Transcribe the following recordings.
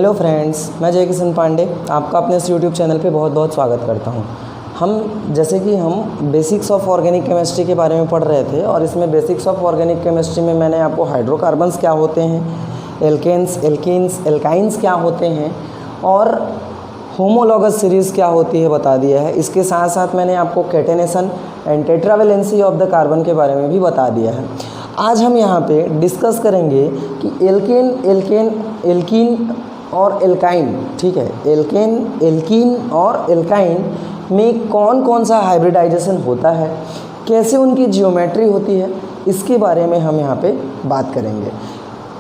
Hello friends, मैं जय किशन पांडे आपका अपने इस यूट्यूब चैनल पे बहुत बहुत स्वागत करता हूँ। हम बेसिक्स ऑफ ऑर्गेनिक केमिस्ट्री के बारे में पढ़ रहे थे और इसमें बेसिक्स ऑफ ऑर्गेनिक केमिस्ट्री में मैंने आपको हाइड्रोकार्बन्स क्या होते हैं, एल्केन्स, एल्कीन्स, एल्काइंस क्या होते हैं और होमोलॉगस सीरीज़ क्या होती है बता दिया है। इसके साथ साथ मैंने आपको catenation and tetravalency of the carbon के बारे में भी बता दिया है। आज हम यहाँ पे डिस्कस करेंगे कि एल्कीन और एल्काइन, ठीक है, एल्कीन और एल्काइन में कौन कौन सा हाइब्रिडाइजेशन होता है, कैसे उनकी जियोमेट्री होती है, इसके बारे में हम यहाँ पे बात करेंगे।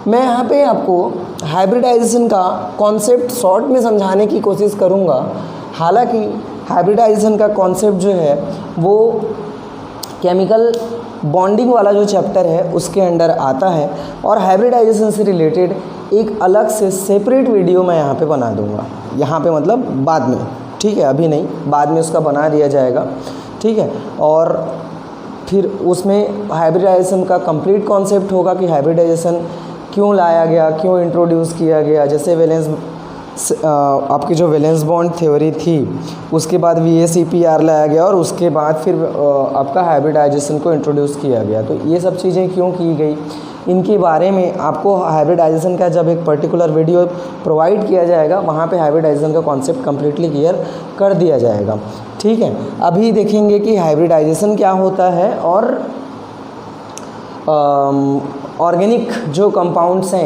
मैं यहाँ पे आपको हाइब्रिडाइजेशन का कॉन्सेप्ट शॉर्ट में समझाने की कोशिश करूँगा। हालांकि हाइब्रिडाइजेशन का कॉन्सेप्ट जो है वो केमिकल बॉन्डिंग वाला जो चैप्टर है उसके अंडर आता है और हाइब्रिडाइजेशन से रिलेटेड एक अलग से सेपरेट वीडियो मैं यहाँ पे बना दूँगा। यहाँ पे मतलब बाद में, ठीक है, अभी नहीं, बाद में उसका बना दिया जाएगा, ठीक है। और फिर उसमें हाइब्रिडाइजेशन का कंप्लीट कॉन्सेप्ट होगा कि हाइब्रिडाइजेशन क्यों लाया गया, क्यों इंट्रोड्यूस किया गया। जैसे आपकी जो वैलेंस बॉन्ड थ्योरी थी उसके बाद VACPR लाया गया और उसके बाद फिर आपका हाइब्रिडाइजेशन को इंट्रोड्यूस किया गया। तो ये सब चीज़ें क्यों की गई, इनके बारे में आपको हाइब्रिडाइजेशन का जब एक पर्टिकुलर वीडियो प्रोवाइड किया जाएगा वहाँ पे हाइब्रिडाइजेशन का कॉन्सेप्ट कम्प्लीटली क्लियर कर दिया जाएगा, ठीक है। अभी देखेंगे कि हाइब्रिडाइजेशन क्या होता है और ऑर्गेनिक जो कंपाउंड्स हैं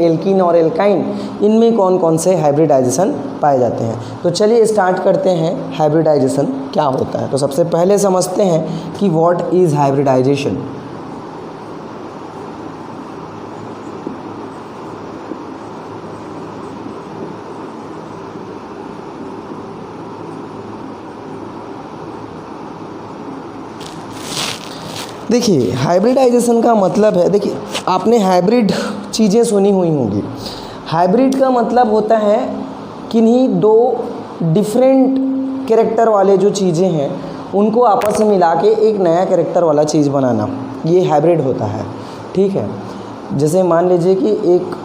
एल्कीन और एल्काइन, इनमें कौन कौन से हाइब्रिडाइजेशन पाए जाते हैं। तो चलिए स्टार्ट करते हैं हाइब्रिडाइजेशन क्या होता है। तो सबसे पहले समझते हैं कि व्हाट इज़ हाइब्रिडाइजेशन। देखिए, हाइब्रिडाइजेशन का मतलब है, देखिए आपने हाइब्रिड चीज़ें सुनी हुई होंगी। हाइब्रिड का मतलब होता है किन्हीं दो डिफरेंट कैरेक्टर वाले जो चीज़ें हैं उनको आपस में मिला के एक नया कैरेक्टर वाला चीज़ बनाना, ये हाइब्रिड होता है, ठीक है। जैसे मान लीजिए कि एक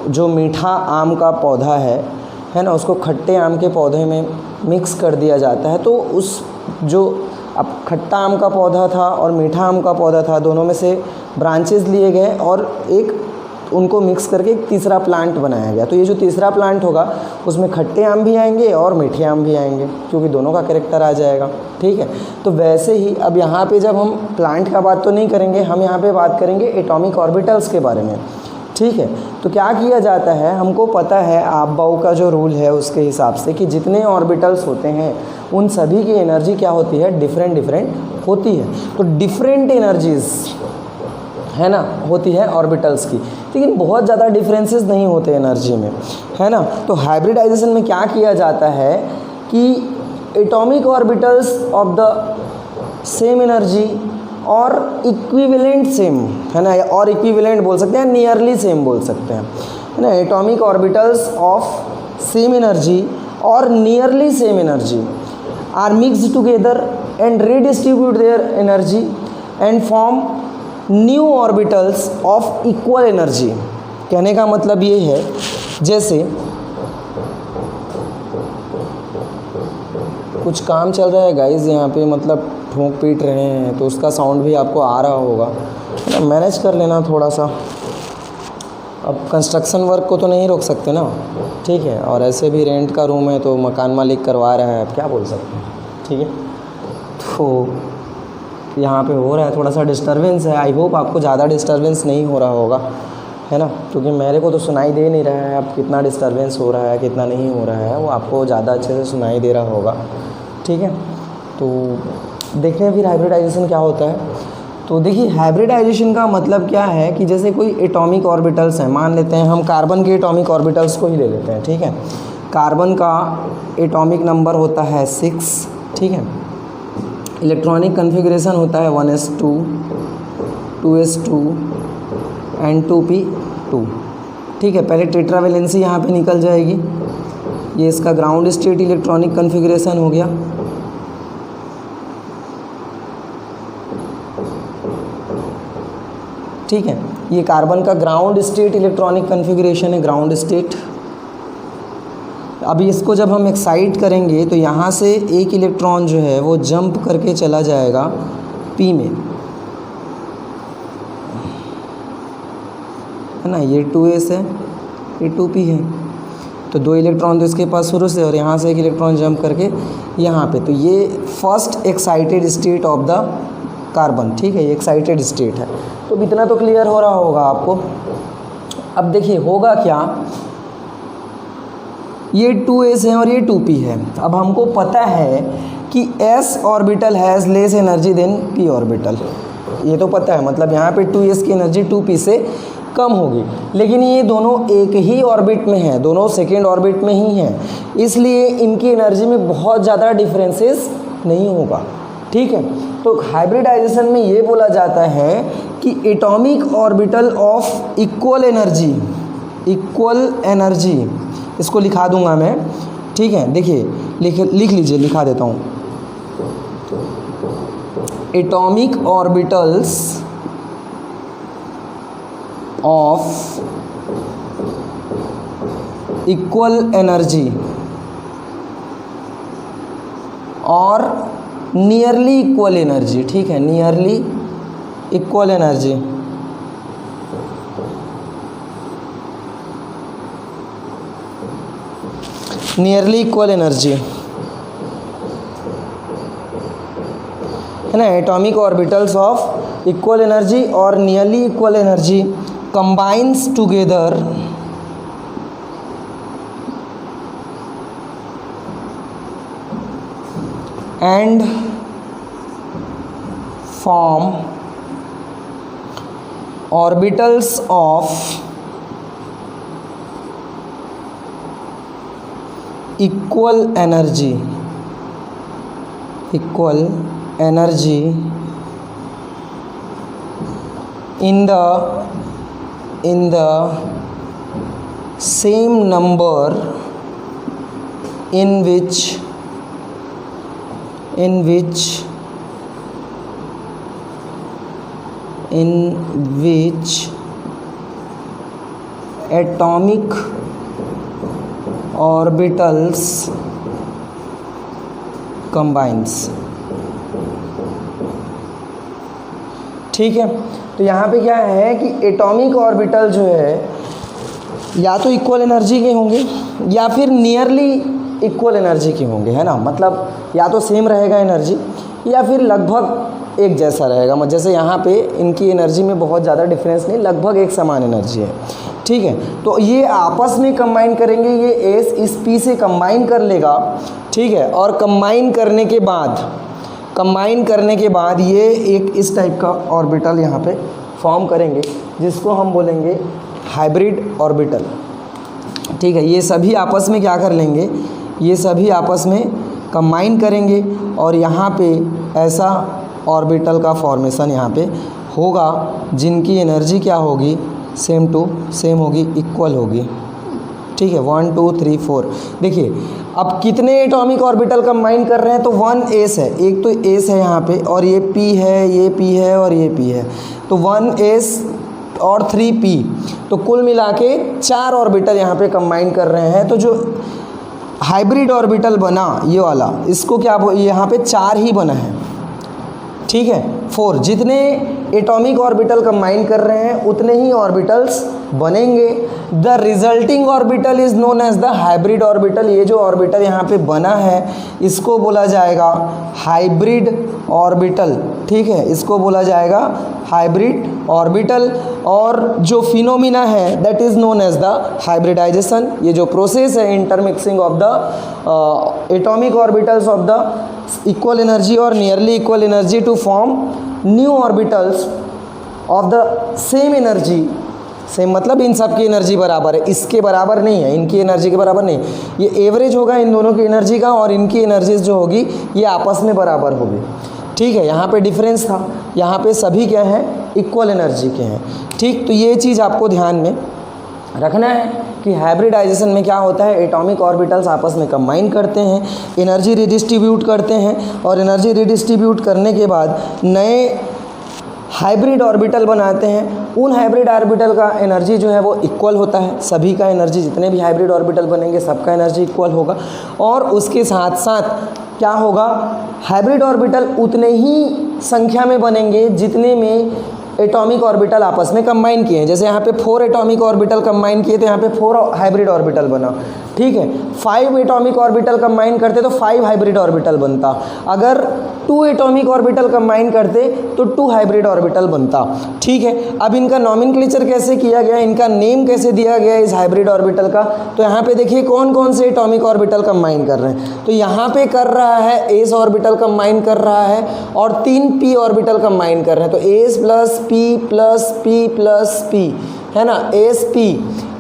जो मीठा आम का पौधा है ना, उसको खट्टे आम के पौधे में मिक्स कर दिया जाता है। तो उस जो अब खट्टा आम का पौधा था और मीठा आम का पौधा था, दोनों में से ब्रांचेस लिए गए और एक उनको मिक्स करके एक तीसरा प्लांट बनाया गया। तो ये जो तीसरा प्लांट होगा उसमें खट्टे आम भी आएंगे और मीठे आम भी आएंगे क्योंकि दोनों का कैरेक्टर आ जाएगा, ठीक है। तो वैसे ही अब यहाँ पे जब हम प्लांट का बात तो नहीं करेंगे, हम यहाँ पे बात करेंगे एटॉमिक ऑर्बिटल्स के बारे में, ठीक है। तो क्या किया जाता है, हमको पता है आपबाउ का जो रूल है उसके हिसाब से कि जितने ऑर्बिटल्स होते हैं उन सभी की एनर्जी क्या होती है, डिफरेंट होती है। तो डिफरेंट एनर्जीज़ है ना होती है ऑर्बिटल्स की, लेकिन बहुत ज़्यादा डिफरेंसेस नहीं होते एनर्जी में, है ना। तो हाइब्रिडाइजेशन में क्या किया जाता है कि atomic orbitals of the same energy और इक्विवेलेंट सेम, है ना, और इक्विवेलेंट बोल सकते हैं, नियरली सेम बोल सकते हैं, है ना। Atomic orbitals of same energy और nearly same energy are mixed together and redistribute their energy and form new orbitals of equal energy। कहने का मतलब ये है, जैसे कुछ काम चल रहा है गाइस यहाँ पे, मतलब ठोंक पीट रहे हैं तो उसका साउंड भी आपको आ रहा होगा, मैनेज कर लेना थोड़ा सा। अब कंस्ट्रक्शन वर्क को तो नहीं रोक सकते ना, ठीक है, और ऐसे भी रेंट का रूम है तो मकान मालिक करवा रहा है, अब क्या बोल सकते हैं, ठीक है। तो यहाँ पे हो रहा है थोड़ा सा डिस्टरबेंस है। आई होप आपको ज़्यादा डिस्टरबेंस नहीं हो रहा होगा, है ना, क्योंकि मेरे को तो सुनाई दे नहीं रहा है अब कितना डिस्टरबेंस हो रहा है कितना नहीं हो रहा है, वो आपको ज़्यादा अच्छे से सुनाई दे रहा होगा, ठीक है। तो देखते हैं फिर हाइब्रिडाइजेशन क्या होता है। तो देखिए, हाइब्रिडाइजेशन का मतलब क्या है कि जैसे कोई एटॉमिक ऑर्बिटल्स हैं, मान लेते हैं हम कार्बन के एटॉमिक ऑर्बिटल्स को ही ले लेते हैं, ठीक है। कार्बन का एटॉमिक नंबर होता है 6, ठीक है। इलेक्ट्रॉनिक कन्फिग्रेशन होता है 1s2, 2s2 एंड 2p2, ठीक है। पहले टेट्रावेलेंसी यहाँ पे निकल जाएगी, ये इसका ग्राउंड स्टेट इलेक्ट्रॉनिक कन्फिग्रेशन हो गया। ठीक है। ये कार्बन का ग्राउंड स्टेट इलेक्ट्रॉनिक कन्फिग्रेशन है, ग्राउंड स्टेट। अभी इसको जब हम एक्साइट करेंगे तो यहाँ से एक इलेक्ट्रॉन जो है वो जंप करके चला जाएगा P में, है ना। ये 2s है, ये 2p है, तो 2 इलेक्ट्रॉन तो इसके पास शुरू से, और यहाँ से एक इलेक्ट्रॉन जंप करके यहाँ पे, तो ये first excited state of the carbon, ठीक है। ये एक्साइटेड स्टेट है। तो इतना तो क्लियर हो रहा होगा आपको। अब देखिए होगा क्या, ये 2s है और ये 2p है। अब हमको पता है कि s orbital has less energy than p orbital, ये तो पता है। मतलब यहाँ पे 2s की एनर्जी 2p से कम होगी, लेकिन ये दोनों एक ही ऑर्बिट में हैं, दोनों सेकेंड ऑर्बिट में ही हैं, इसलिए इनकी एनर्जी में बहुत ज़्यादा डिफरेंसेस नहीं होगा, ठीक है। तो हाइब्रिडाइजेशन में ये बोला जाता है कि atomic orbital of equal energy, इसको लिखा दूंगा मैं, ठीक है। देखिए लिख लीजिए, लिखा देता हूँ। Atomic orbitals of equal energy और नियरली इक्वल एनर्जी, ठीक है, nearly equal energy, nearly equal energy, है ना। Atomic orbitals of equal energy और nearly equal energy combines together and form orbitals of equal energy in the same number in which atomic orbitals combines, ठीक है। तो यहाँ पे क्या है कि एटॉमिक ऑर्बिटल जो है या तो इक्वल एनर्जी के होंगे या फिर नियरली इक्वल एनर्जी के होंगे, है ना। मतलब या तो सेम रहेगा एनर्जी या फिर लगभग एक जैसा रहेगा। जैसे यहाँ पे इनकी एनर्जी में बहुत ज़्यादा डिफरेंस नहीं, लगभग एक समान एनर्जी है, ठीक है। तो ये आपस में कंबाइन करेंगे, ये S इस P से कंबाइन कर लेगा, ठीक है। और कंबाइन करने के बाद ये एक इस टाइप का ऑर्बिटल यहाँ पे फॉर्म करेंगे, जिसको हम बोलेंगे हाइब्रिड ऑर्बिटल, ठीक है। ये सभी आपस में क्या कर लेंगे, ये सभी आपस में कंबाइन करेंगे और यहाँ पे ऐसा ऑर्बिटल का फॉर्मेशन यहाँ पे होगा, जिनकी एनर्जी क्या होगी, सेम टू सेम होगी, इक्वल होगी, ठीक है। 1 2 3 4। देखिए अब कितने एटॉमिक ऑर्बिटल कंबाइन कर रहे हैं, तो 1s है, एक तो s है यहाँ पे, और ये p है, ये p है और ये p है, तो 1s और 3p, तो कुल मिला के 4 ऑर्बिटल यहाँ पे कंबाइन कर रहे हैं। तो जो हाइब्रिड ऑर्बिटल बना ये वाला, इसको क्या यहाँ पे 4 ही बना है, ठीक है। 4 जितने एटॉमिक ऑर्बिटल कंबाइन कर रहे हैं उतने ही ऑर्बिटल्स बनेंगे। The resulting orbital is known as the hybrid orbital. ये जो ऑर्बिटल यहाँ पे बना है इसको बोला जाएगा हाइब्रिड ऑर्बिटल, ठीक है, इसको बोला जाएगा हाइब्रिड ऑर्बिटल। और जो फिनोमिना है that is known as the hybridization. ये जो प्रोसेस है intermixing of the atomic orbitals of the equal energy और nearly equal energy to form new orbitals of the same energy. Same मतलब इन सब की एनर्जी बराबर है, इसके बराबर नहीं है, इनकी एनर्जी के बराबर नहीं, ये एवरेज होगा इन दोनों की एनर्जी का, और इनकी एनर्जीज जो होगी ये आपस में बराबर होगी, ठीक है। यहाँ पे डिफरेंस था, यहाँ पे सभी क्या हैं, इक्वल एनर्जी के हैं, ठीक। तो ये चीज़ आपको ध्यान में रखना है कि हाइब्रिडाइजेशन में क्या होता है, एटॉमिक ऑर्बिटल्स आपस में कंबाइन करते हैं, एनर्जी रिडिस्ट्रीब्यूट करते हैं, और एनर्जी रिडिस्ट्रीब्यूट करने के बाद नए हाइब्रिड ऑर्बिटल बनाते हैं, उन हाइब्रिड ऑर्बिटल का एनर्जी जो है वो इक्वल होता है। सभी का एनर्जी, जितने भी हाइब्रिड ऑर्बिटल बनेंगे सबका एनर्जी इक्वल होगा। और उसके साथ साथ क्या होगा, हाइब्रिड ऑर्बिटल उतने ही संख्या में बनेंगे जितने में एटॉमिक ऑर्बिटल आपस में कंबाइन किए हैं। जैसे यहाँ पे 4 एटॉमिक ऑर्बिटल कंबाइन किए तो यहाँ पे 4 हाइब्रिड ऑर्बिटल बना, ठीक है। 5 एटॉमिक ऑर्बिटल कंबाइन करते तो 5 हाइब्रिड ऑर्बिटल बनता। अगर 2 एटॉमिक ऑर्बिटल कंबाइन करते तो 2 हाइब्रिड ऑर्बिटल बनता, ठीक है। अब इनका नॉमेनक्लेचर कैसे किया गया, इनका नेम कैसे दिया गया इस हाइब्रिड ऑर्बिटल का, तो यहाँ पे देखिए कौन कौन से एटॉमिक ऑर्बिटल कंबाइन कर रहे हैं। तो यहाँ पे कर रहा है एस ऑर्बिटल कंबाइन कर रहा है और 3 पी ऑर्बिटल कंबाइन कर रहे हैं। तो S plus P plus P plus P, है ना, एस पी,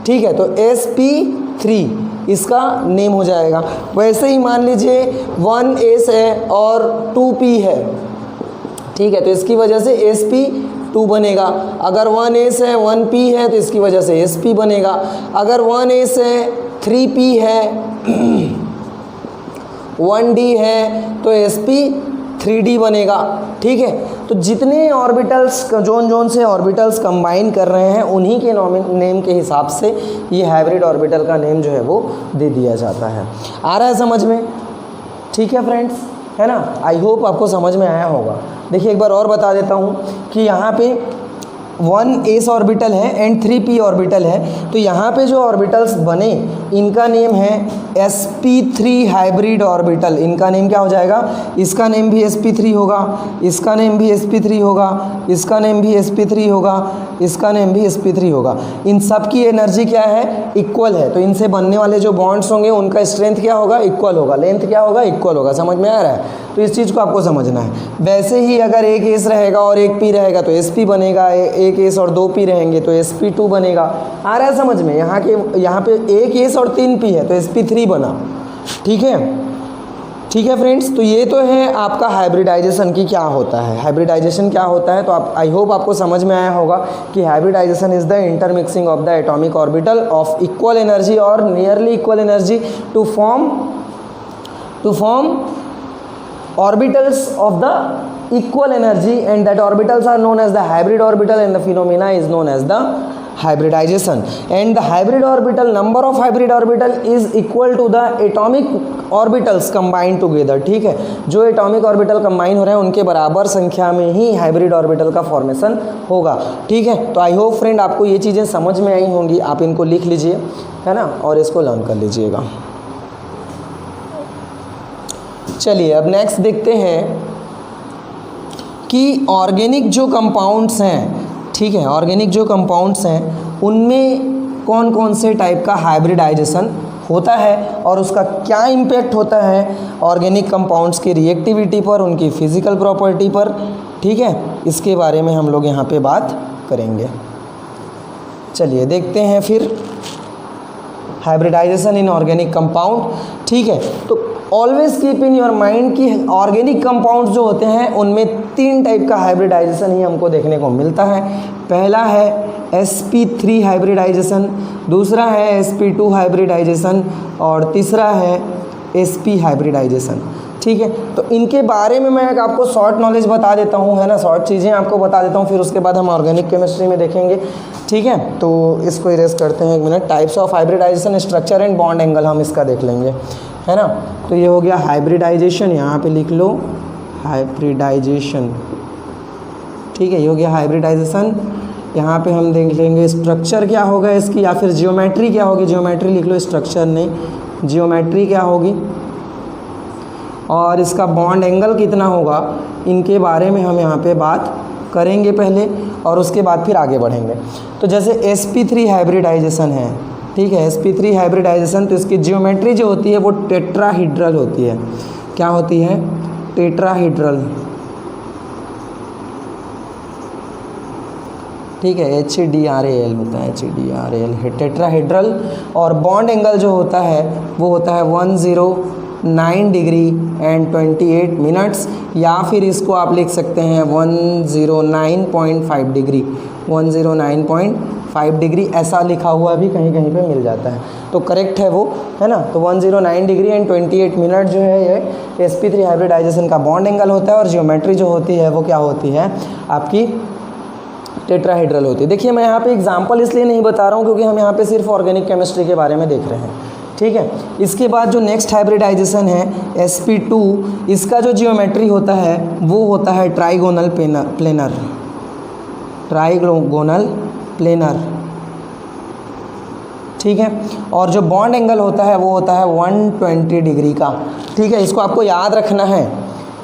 ठीक है। तो sp3 इसका नेम हो जाएगा। वैसे ही मान लीजिए 1s है और 2p है, ठीक है, तो इसकी वजह से sp2 बनेगा। अगर 1s है 1p है तो इसकी वजह से sp बनेगा। अगर 1s है 3p है 1d है तो sp3d बनेगा, ठीक है। तो जितने ऑर्बिटल्स जोन से ऑर्बिटल्स कंबाइन कर रहे हैं उन्हीं के नेम के हिसाब से ये हाइब्रिड ऑर्बिटल का नेम जो है वो दे दिया जाता है। आ रहा है समझ में, ठीक है फ्रेंड्स, है ना। आई होप आपको समझ में आया होगा। देखिए एक बार और बता देता हूँ कि यहाँ पे 1s ऑर्बिटल है एंड 3p ऑर्बिटल है। तो यहाँ पे जो ऑर्बिटल्स बने इनका नेम है sp3 हाइब्रिड ऑर्बिटल। इनका नेम क्या हो जाएगा, इसका नेम भी sp3 होगा, इसका नेम भी sp3 होगा, इसका नेम भी sp3 होगा, इसका नेम भी sp3 होगा। इन सब की एनर्जी क्या है, इक्वल है। तो इनसे बनने वाले जो बॉन्ड्स होंगे उनका स्ट्रेंथ क्या होगा, इक्वल होगा। लेंथ क्या होगा, इक्वल होगा। समझ में आ रहा है, तो इस चीज़ को आपको समझना है। वैसे ही अगर एक एस रहेगा और एक पी रहेगा तो sp बनेगा, एक एस और 2 पी रहेंगे तो sp2 बनेगा। आ रहा है समझ में, यहाँ पे एक एस और 3 पी है तो sp3 बना, ठीक है। ठीक है फ्रेंड्स, तो ये तो है आपका हाइब्रिडाइजेशन की क्या होता है, हाइब्रिडाइजेशन क्या होता है। तो आप आई होप आपको समझ में आया होगा कि hybridization is the intermixing of the atomic orbital of equal energy और nearly equal energy to form orbitals of the equal energy, and that orbitals are known as the hybrid orbital and the phenomena is known as the hybridization. And the hybrid orbital, number of hybrid orbital is equal to the atomic orbitals combined together, ठीक है। जो atomic orbital combine हो रहे हैं उनके बराबर संख्या में ही हाइब्रिड ऑर्बिटल का फॉर्मेशन होगा, ठीक है। तो आई होप फ्रेंड आपको ये चीज़ें समझ में आई होंगी। आप इनको लिख लीजिए, है ना, और इसको लर्न कर लीजिएगा। चलिए अब नेक्स्ट देखते हैं कि ऑर्गेनिक जो कंपाउंड्स हैं, ठीक है, ऑर्गेनिक जो कंपाउंड्स हैं उनमें कौन कौन से टाइप का हाइब्रिडाइजेशन होता है और उसका क्या इम्पैक्ट होता है ऑर्गेनिक कंपाउंड्स की रिएक्टिविटी पर, उनकी फिजिकल प्रॉपर्टी पर, ठीक है। इसके बारे में हम लोग यहाँ पे बात करेंगे। चलिए देखते हैं फिर हाइब्रिडाइजेशन इन ऑर्गेनिक कंपाउंड, ठीक है। तो always keep in your mind कि ऑर्गेनिक कंपाउंड्स जो होते हैं उनमें 3 टाइप का हाइब्रिडाइजेशन ही हमको देखने को मिलता है। पहला है sp3 हाइब्रिडाइजेशन, दूसरा है sp2 हाइब्रिडाइजेशन और तीसरा है sp हाइब्रिडाइजेशन, ठीक है। तो इनके बारे में मैं एक आपको शॉर्ट नॉलेज बता देता हूँ, है ना, शॉर्ट चीज़ें आपको बता देता हूँ, फिर उसके बाद हम ऑर्गेनिक केमिस्ट्री में देखेंगे, ठीक है। तो इसको इरेज करते हैं 1 minute. Types of hybridization, structure and bond angle हम इसका देख लेंगे, है ना। तो ये हो गया हाइब्रिडाइजेशन, यहाँ पे लिख लो हाइब्रिडाइजेशन, ठीक है, ये हो गया हाइब्रिडाइजेशन। यहाँ पे हम देख लेंगे स्ट्रक्चर क्या होगा इसकी, या फिर जियोमेट्री क्या होगी। जियोमेट्री लिख लो, स्ट्रक्चर नहीं, जियोमेट्री क्या होगी, और इसका बॉन्ड एंगल कितना होगा, इनके बारे में हम यहाँ पे बात करेंगे पहले और उसके बाद फिर आगे बढ़ेंगे। तो जैसे sp3 हाइब्रिडाइजेशन है, ठीक है, sp3 हाइब्रिडाइजेशन, तो इसकी जियोमेट्री जो होती है वो टेट्राहीड्रल होती है। क्या होती है, टेट्राहीड्रल, ठीक है, HDRAL होता है, HDRAL है टेट्राहीड्रल। और बॉन्ड एंगल जो होता है वो होता है 109 डिग्री एंड 28 मिनट्स, या फिर इसको आप लिख सकते हैं 109.5 डिग्री, 109.5 डिग्री ऐसा लिखा हुआ भी कहीं कहीं पे मिल जाता है, तो करेक्ट है वो, है ना। तो 109 डिग्री एंड 28 मिनट जो है ये sp3 हाइब्रिडाइजेशन का बॉन्ड एंगल होता है। और जियोमेट्री जो होती है वो क्या होती है, आपकी टेट्राहेड्रल होती है। देखिए मैं यहाँ पे एग्जांपल इसलिए नहीं बता रहा हूँ क्योंकि हम यहाँ पे सिर्फ ऑर्गेनिक केमिस्ट्री के बारे में देख रहे हैं, ठीक है। इसके बाद जो नेक्स्ट हाइब्रिडाइजेशन है sp2, इसका जो जियोमेट्री होता है वो होता है ट्राइगोनल प्लेनर, ट्राइगोनल प्लेनर, ठीक है। और जो बॉन्ड एंगल होता है वो होता है 120 डिग्री का, ठीक है। इसको आपको याद रखना है,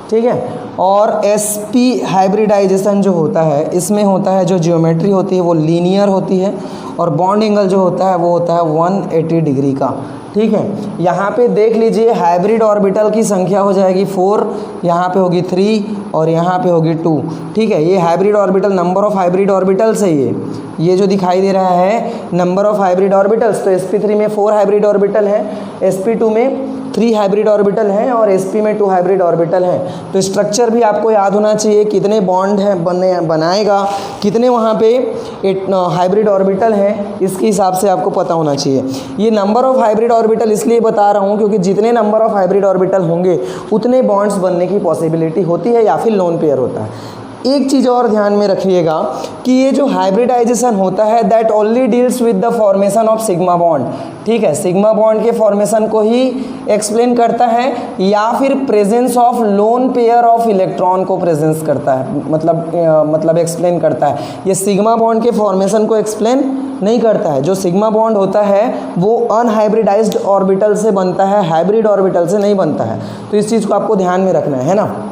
ठीक है। और sp हाइब्रिडाइजेशन जो होता है इसमें होता है जो जियोमेट्री होती है वो लीनियर होती है और बॉन्ड एंगल जो होता है वो होता है 180 डिग्री का, ठीक है। यहाँ पे देख लीजिए हाइब्रिड ऑर्बिटल की संख्या हो जाएगी 4, यहाँ पे होगी 3 और यहाँ पे होगी 2, ठीक है। ये hybrid orbital, number of hybrid orbitals है ये जो दिखाई दे रहा है नंबर ऑफ हाइब्रिड ऑर्बिटल्स। तो sp3 में 4 हाइब्रिड ऑर्बिटल है, sp2 में 3 हाइब्रिड ऑर्बिटल हैं और sp में 2 हाइब्रिड ऑर्बिटल हैं। तो स्ट्रक्चर भी आपको याद होना चाहिए, कितने बॉन्ड हैं बनाएगा, कितने वहाँ पे हाइब्रिड ऑर्बिटल हैं, इसके हिसाब से आपको पता होना चाहिए। ये नंबर ऑफ हाइब्रिड ऑर्बिटल इसलिए बता रहा हूँ क्योंकि जितने नंबर ऑफ हाइब्रिड ऑर्बिटल होंगे उतने बॉन्ड्स बनने की पॉसिबिलिटी होती है या फिर लोन पेयर होता है। एक चीज़ और ध्यान में रखिएगा कि ये जो हाइब्रिडाइजेशन होता है that only deals with the formation of sigma bond, ठीक है। सिग्मा बॉन्ड के फॉर्मेशन को ही एक्सप्लेन करता है या फिर presence of lone pair of electron को प्रेजेंस करता है, मतलब एक्सप्लेन करता है। ये सिग्मा बॉन्ड के फॉर्मेशन को एक्सप्लेन नहीं करता है। जो सिग्मा बॉन्ड होता है वो अनहाइब्रिडाइज्ड ऑर्बिटल से बनता है, हाइब्रिड ऑर्बिटल से नहीं बनता है। तो इस चीज़ को आपको ध्यान में रखना है ना।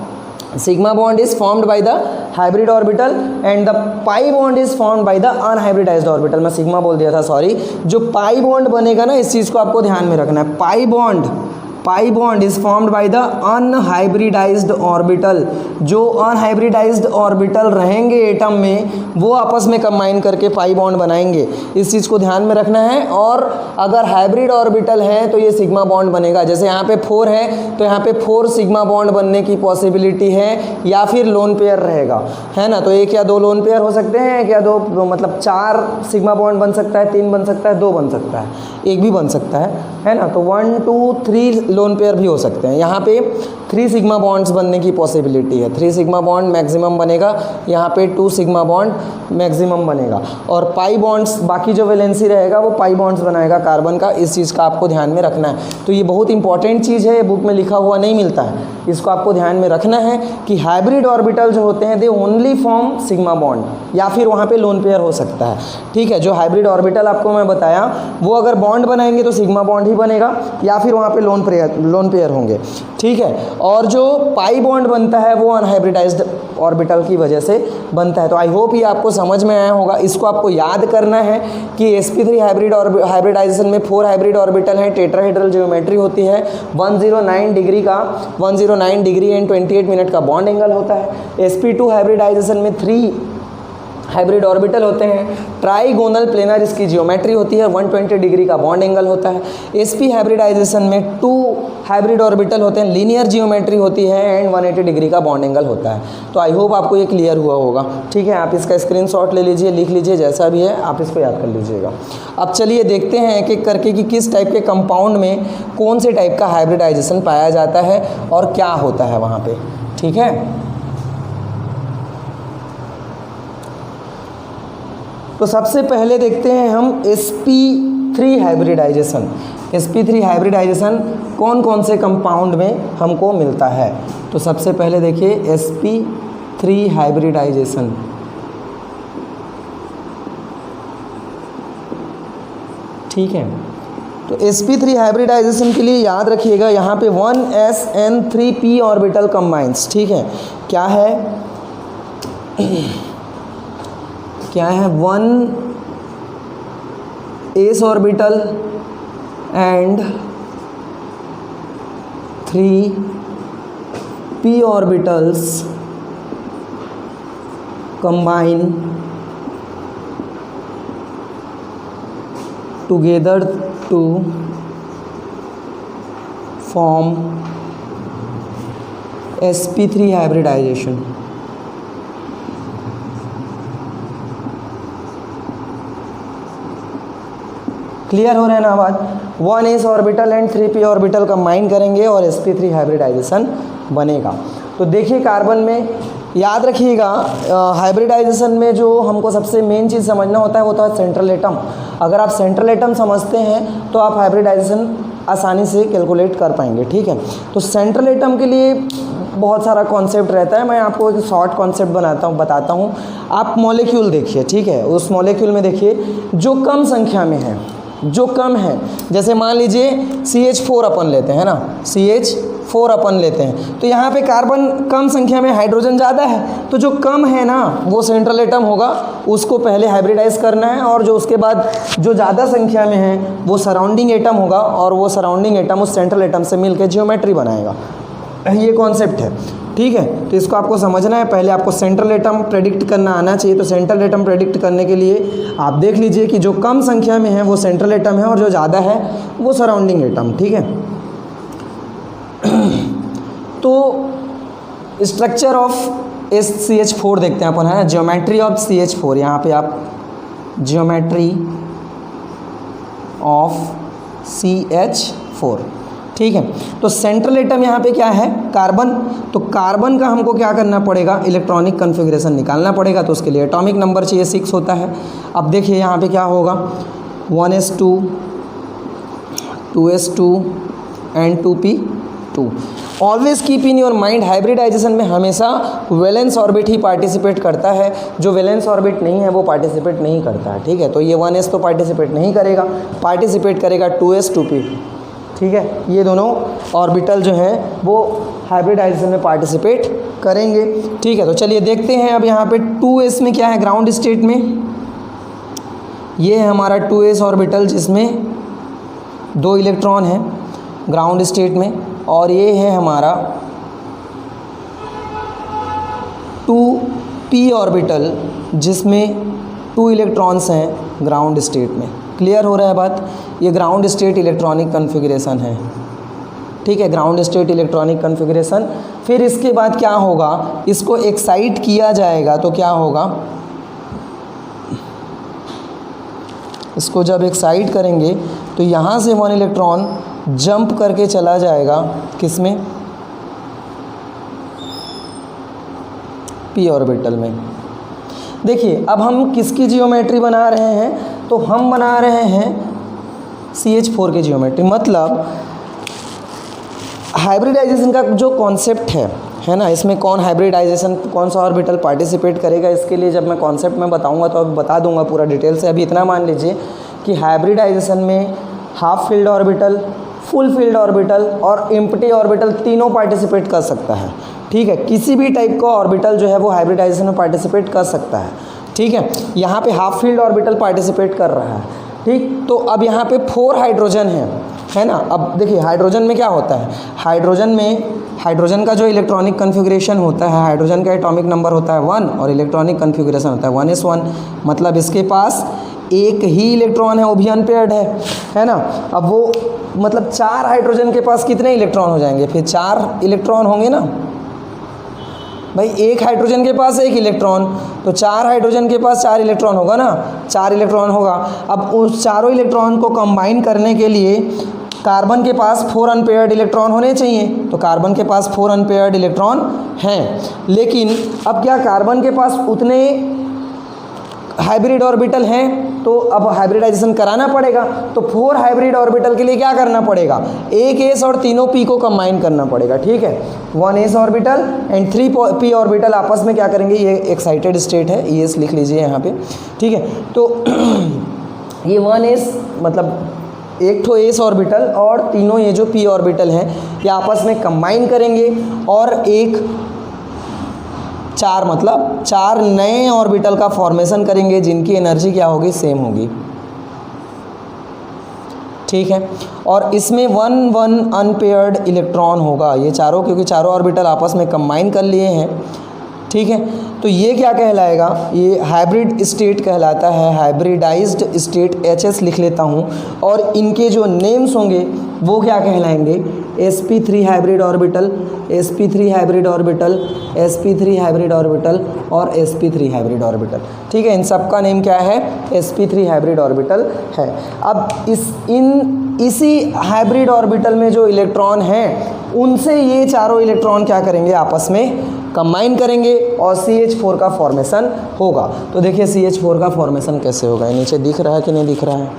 sigma bond is formed by the hybrid orbital and the pi bond is formed by the unhybridized orbital। मैं sigma बोल दिया था, सॉरी। जो pi bond बनेगा ना, इस चीज़ को आपको ध्यान में रखना है। pi bond is formed by the unhybridized orbital। जो अनहाइब्रिडाइज्ड ऑर्बिटल रहेंगे एटम में वो आपस में कंबाइन करके पाई बॉन्ड बनाएंगे, इस चीज़ को ध्यान में रखना है। और अगर हाइब्रिड ऑर्बिटल है तो ये सिग्मा बॉन्ड बनेगा। जैसे यहाँ पे 4 है तो यहाँ पे 4 सिग्मा बॉन्ड बनने की पॉसिबिलिटी है या फिर लोन पेयर रहेगा, है ना। तो 1 या 2 लोन पेयर हो सकते हैं, 1 या 2 मतलब 4 सिग्मा बॉन्ड बन सकता है, 3 बन सकता है, 2 बन सकता है, 1 भी बन सकता है ना। तो 1 2 3 लोन पेयर भी हो सकते हैं। यहाँ पे 3 सिग्मा बॉन्ड्स बनने की पॉसिबिलिटी है, 3 सिग्मा बॉन्ड मैक्सिमम बनेगा, यहाँ पे 2 सिग्मा बॉन्ड मैक्सिमम बनेगा। और पाई बॉन्ड्स, बाकी जो वैलेंसी रहेगा वो पाई बॉन्ड्स बनाएगा कार्बन का। इस चीज़ का आपको ध्यान में रखना है। तो ये बहुत इंपॉर्टेंट चीज़ है, बुक में लिखा हुआ नहीं मिलता है, इसको आपको ध्यान में रखना है कि हाइब्रिड ऑर्बिटल जो होते हैं they only form sigma bond या फिर वहाँ पे लोन पेयर हो सकता है, ठीक है। जो हाइब्रिड ऑर्बिटल आपको मैं बताया वो अगर बॉन्ड बनाएंगे तो सिग्मा बॉन्ड ही बनेगा या फिर वहाँ पे लोन पेयर होंगे, ठीक है। और जो पाई बॉन्ड बनता है वो अनहाइब्रिडाइज्ड ऑर्बिटल की वजह से बनता है। तो आई होप ये आपको समझ में आया होगा। इसको आपको याद करना है कि sp3 हाइब्रिडाइजेशन में 4 हाइब्रिड ऑर्बिटल हैं, टेट्राहेड्रल ज्योमेट्री होती है, 109 डिग्री एंड 28 मिनट का बॉन्ड एंगल होता है। sp2 हाइब्रिडाइजेशन में 3 हाइब्रिड ऑर्बिटल होते हैं, ट्राइगोनल प्लेनर इसकी जियोमेट्री होती है, 120 डिग्री का बॉन्ड एंगल होता है। sp हाइब्रिडाइजेशन में 2 हाइब्रिड ऑर्बिटल होते हैं, लीनियर जियोमेट्री होती है एंड 180 डिग्री का बॉन्ड एंगल होता है। तो आई होप आपको ये क्लियर हुआ होगा, ठीक है। आप इसका स्क्रीनशॉट ले लीजिए, लिख लीजिए, जैसा भी है आप इसको याद कर लीजिएगा। अब चलिए देखते हैं एक एक करके कि किस टाइप के कंपाउंड में कौन से टाइप का हाइब्रिडाइजेशन पाया जाता है और क्या होता है वहाँ पे, ठीक है। तो सबसे पहले देखते हैं हम sp3 हाइब्रिडाइजेशन। sp3 हाइब्रिडाइजेशन कौन कौन से कंपाउंड में हमको मिलता है। तो सबसे पहले देखिए sp3 हाइब्रिडाइजेशन, ठीक है। तो sp3 हाइब्रिडाइजेशन के लिए याद रखिएगा यहाँ पे 1s-n-3p ऑर्बिटल कंबाइंस, ठीक है। क्या है 1s orbital and 3p orbitals combine together to form sp3 hybridization. Clear हो रहा है ना बात। 1s orbital and 3p orbital combine करेंगे और sp3 हाइब्रिडाइजेशन बनेगा। तो देखिए कार्बन में याद रखिएगा, हाइब्रिडाइजेशन में जो हमको सबसे मेन चीज़ समझना होता है वो होता है सेंट्रल एटम। अगर आप सेंट्रल एटम समझते हैं तो आप हाइब्रिडाइजेशन आसानी से कैलकुलेट कर पाएंगे, ठीक है। तो सेंट्रल एटम के लिए बहुत सारा कॉन्सेप्ट रहता है, मैं आपको एक शॉर्ट कॉन्सेप्ट बताता हूँ। आप मॉलिक्यूल देखिए, ठीक है, उस मॉलिक्यूल में देखिए जो कम संख्या में है, जो कम है, जैसे मान लीजिए CH4 अपन लेते हैं ना, CH4 अपन लेते हैं, तो यहाँ पे कार्बन कम संख्या में, हाइड्रोजन ज़्यादा है, तो जो कम है ना वो सेंट्रल एटम होगा, उसको पहले हाइब्रिडाइज करना है, और जो उसके बाद जो ज़्यादा संख्या में है वो सराउंडिंग एटम होगा, और वो सराउंडिंग एटम उस सेंट्रल एटम से मिलकर जियोमेट्री बनाएगा। ये कॉन्सेप्ट है, ठीक है। तो इसको आपको समझना है, पहले आपको सेंट्रल एटम प्रेडिक्ट करना आना चाहिए। तो सेंट्रल एटम प्रेडिक्ट करने के लिए आप देख लीजिए कि जो कम संख्या में है वो सेंट्रल एटम है, और जो ज़्यादा है वो सराउंडिंग एटम, ठीक है। तो स्ट्रक्चर ऑफ CH4 देखते हैं अपन, है ज्योमेट्री ऑफ CH4। यहाँ पे आप ज्योमेट्री ऑफ CH4, ठीक है। तो सेंट्रल एटम यहाँ पे क्या है, कार्बन। तो कार्बन का हमको क्या करना पड़ेगा, इलेक्ट्रॉनिक कन्फिग्रेशन निकालना पड़ेगा, तो उसके लिए एटॉमिक नंबर चाहिए 6 होता है। अब देखिए यहाँ पे क्या होगा, 1s2 2s2 and 2p2। Always keep in your mind, hybridization में हमेशा वैलेंस ऑर्बिट ही पार्टिसिपेट करता है, जो वैलेंस ऑर्बिट नहीं है वो पार्टिसिपेट नहीं करता है, ठीक है। तो ये 1s तो पार्टिसिपेट नहीं करेगा, पार्टिसिपेट करेगा 2s 2p, ठीक है। ये दोनों ऑर्बिटल जो हैं वो हाइब्रिडाइजेशन में पार्टिसिपेट करेंगे, ठीक है। तो चलिए देखते हैं अब यहाँ पे 2s में क्या है, ग्राउंड स्टेट में ये है हमारा 2s ऑर्बिटल, जिसमें 2 इलेक्ट्रॉन हैं ग्राउंड स्टेट में, और ये है हमारा 2p ऑर्बिटल, जिसमें 2 इलेक्ट्रॉन्स हैं ग्राउंड स्टेट में। क्लियर हो रहा है बात, ये ग्राउंड स्टेट इलेक्ट्रॉनिक कन्फिग्रेशन है, ठीक है, ग्राउंड स्टेट इलेक्ट्रॉनिक कन्फिग्रेशन। फिर इसके बाद क्या होगा, इसको एक्साइट किया जाएगा, तो क्या होगा, इसको जब एक्साइट करेंगे तो यहाँ से 1 इलेक्ट्रॉन जंप करके चला जाएगा किसमें, p ऑर्बिटल में। देखिए अब हम किसकी जियोमेट्री बना रहे हैं, तो हम बना रहे हैं CH4 की जियोमेट्री। मतलब हाइब्रिडाइजेशन का जो कॉन्सेप्ट है ना, इसमें कौन हाइब्रिडाइजेशन, कौन सा ऑर्बिटल पार्टिसिपेट करेगा, इसके लिए जब मैं कॉन्सेप्ट में बताऊंगा तो अभी बता दूंगा पूरा डिटेल से। अभी इतना मान लीजिए कि हाइब्रिडाइजेशन में half filled orbital, full filled orbital और एम्प्टी ऑर्बिटल तीनों पार्टिसिपेट कर सकता है, ठीक है। किसी भी टाइप का ऑर्बिटल जो है वो हाइब्रिडाइजेशन में पार्टिसिपेट कर सकता है, ठीक है। यहाँ पे हाफ फील्ड ऑर्बिटल पार्टिसिपेट कर रहा है, ठीक। तो अब यहाँ पे 4 हाइड्रोजन है ना। अब देखिए हाइड्रोजन में क्या होता है, हाइड्रोजन का जो इलेक्ट्रॉनिक कन्फिग्रेशन होता है, हाइड्रोजन का एटॉमिक नंबर होता है 1 और इलेक्ट्रॉनिक कन्फिग्रेशन होता है 1s1। मतलब इसके पास एक ही इलेक्ट्रॉन है, वो भी अनपेयर्ड है ना। अब वो मतलब 4 हाइड्रोजन के पास कितने इलेक्ट्रॉन हो जाएंगे, फिर 4 इलेक्ट्रॉन होंगे ना भाई। एक हाइड्रोजन के पास 1 इलेक्ट्रॉन, तो 4 हाइड्रोजन के पास 4 इलेक्ट्रॉन होगा ना, 4 इलेक्ट्रॉन होगा। अब उस चारों इलेक्ट्रॉन को कंबाइन करने के लिए कार्बन के पास 4 अनपेयर्ड इलेक्ट्रॉन होने चाहिए, तो कार्बन के पास 4 अनपेयर्ड इलेक्ट्रॉन हैं। लेकिन अब क्या कार्बन के पास उतने हाइब्रिड ऑर्बिटल हैं, तो अब हाइब्रिडाइजेशन कराना पड़ेगा। तो 4 हाइब्रिड ऑर्बिटल के लिए क्या करना पड़ेगा, एक s और तीनों p को कंबाइन करना पड़ेगा, ठीक है। 1s orbital and 3p orbital आपस में क्या करेंगे, ये एक्साइटेड स्टेट है, es लिख लीजिए यहाँ पे, ठीक है। तो ये 1s मतलब एक ठो s ऑर्बिटल और तीनों ये जो p ऑर्बिटल हैं ये आपस में कंबाइन करेंगे और एक 4 मतलब 4 नए ऑर्बिटल का फॉर्मेशन करेंगे, जिनकी एनर्जी क्या होगी, सेम होगी, ठीक है। और इसमें 1 अनपेयर्ड इलेक्ट्रॉन होगा, ये चारों, क्योंकि चारों ऑर्बिटल आपस में कंबाइन कर लिए हैं, ठीक है, तो ये क्या कहलाएगा, ये हाइब्रिड स्टेट कहलाता है, हाइब्रिडाइज्ड स्टेट HS लिख लेता हूँ। और इनके जो नेम्स होंगे वो क्या कहलाएंगे, sp3 hybrid orbital, sp3 hybrid orbital, sp3 hybrid orbital और sp3 हाइब्रिड ऑर्बिटल। ठीक है, इन सब का नेम क्या है, sp3 हाइब्रिड ऑर्बिटल है। अब इसी हाइब्रिड ऑर्बिटल में जो इलेक्ट्रॉन हैं उनसे ये चारों इलेक्ट्रॉन क्या करेंगे, आपस में कंबाइन करेंगे और CH4 का फॉर्मेशन होगा। तो देखिए CH4 का फॉर्मेशन कैसे होगा, नीचे दिख रहा है कि नहीं दिख रहा है,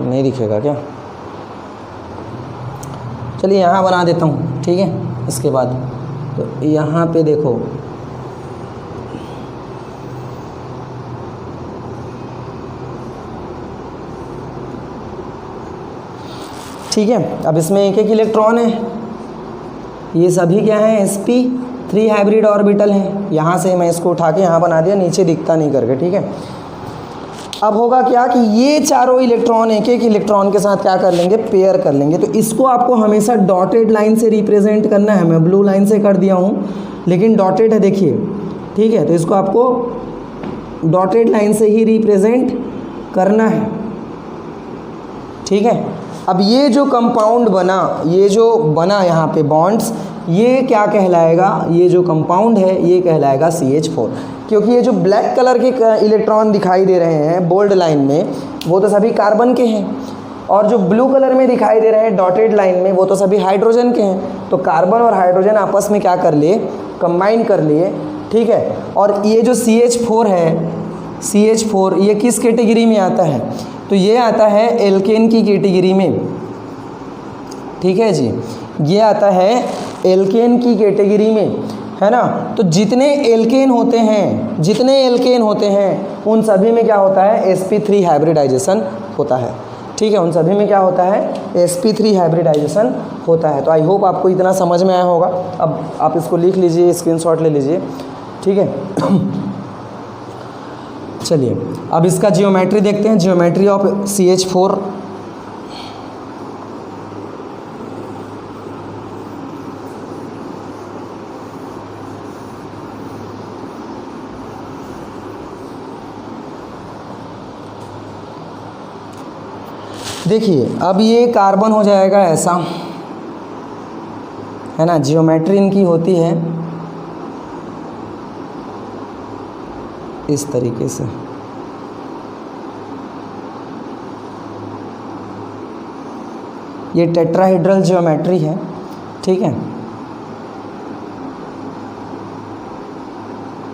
नहीं दिखेगा क्या, चलिए यहाँ बना देता हूँ। ठीक है, इसके बाद तो यहाँ पे देखो ठीक है, अब इसमें एक एक इलेक्ट्रॉन है, ये सभी क्या है, sp3 हाइब्रिड ऑर्बिटल है। यहाँ से मैं इसको उठा के यहाँ बना दिया, नीचे दिखता नहीं करके। ठीक है, अब होगा क्या कि ये चारों इलेक्ट्रॉन एक एक इलेक्ट्रॉन के साथ क्या कर लेंगे, पेयर कर लेंगे। तो इसको आपको हमेशा डॉटेड लाइन से रिप्रेजेंट करना है, मैं ब्लू लाइन से कर दिया हूँ लेकिन डॉटेड है, देखिए। ठीक है, तो इसको आपको डॉटेड लाइन से ही रिप्रेजेंट करना है। ठीक है, अब ये जो कंपाउंड बना, ये जो बना यहाँ पे बॉन्ड्स, ये क्या कहलाएगा, ये जो कंपाउंड है ये कहलाएगा CH4, क्योंकि ये जो ब्लैक कलर के इलेक्ट्रॉन दिखाई दे रहे हैं बोल्ड लाइन में वो तो सभी कार्बन के हैं, और जो ब्लू कलर में दिखाई दे रहे हैं डॉटेड लाइन में वो तो सभी हाइड्रोजन के हैं। तो कार्बन और हाइड्रोजन आपस में क्या कर लिए, कंबाइन कर लिए। ठीक है, और ये जो CH4 है, CH4 ये किस कैटेगरी में आता है, तो ये आता है एल्केन की कैटेगरी में। ठीक है जी, ये आता है एल्केन की कैटेगरी में, है ना। तो जितने एल्केन होते हैं उन सभी में क्या होता है, sp3 हाइब्रिडाइजेशन होता है। ठीक है, उन सभी में क्या होता है, sp3 हाइब्रिडाइजेशन होता है। तो आई होप आपको इतना समझ में आया होगा। अब आप इसको लिख लीजिए, स्क्रीनशॉट ले लीजिए। ठीक है, चलिए अब इसका जियोमेट्री देखते हैं, जियोमेट्री ऑफ CH4। देखिए अब ये कार्बन हो जाएगा ऐसा, है ना, जियोमेट्री इनकी होती है इस तरीके से। ये टेट्राहेड्रल ज्योमेट्री है। ठीक है,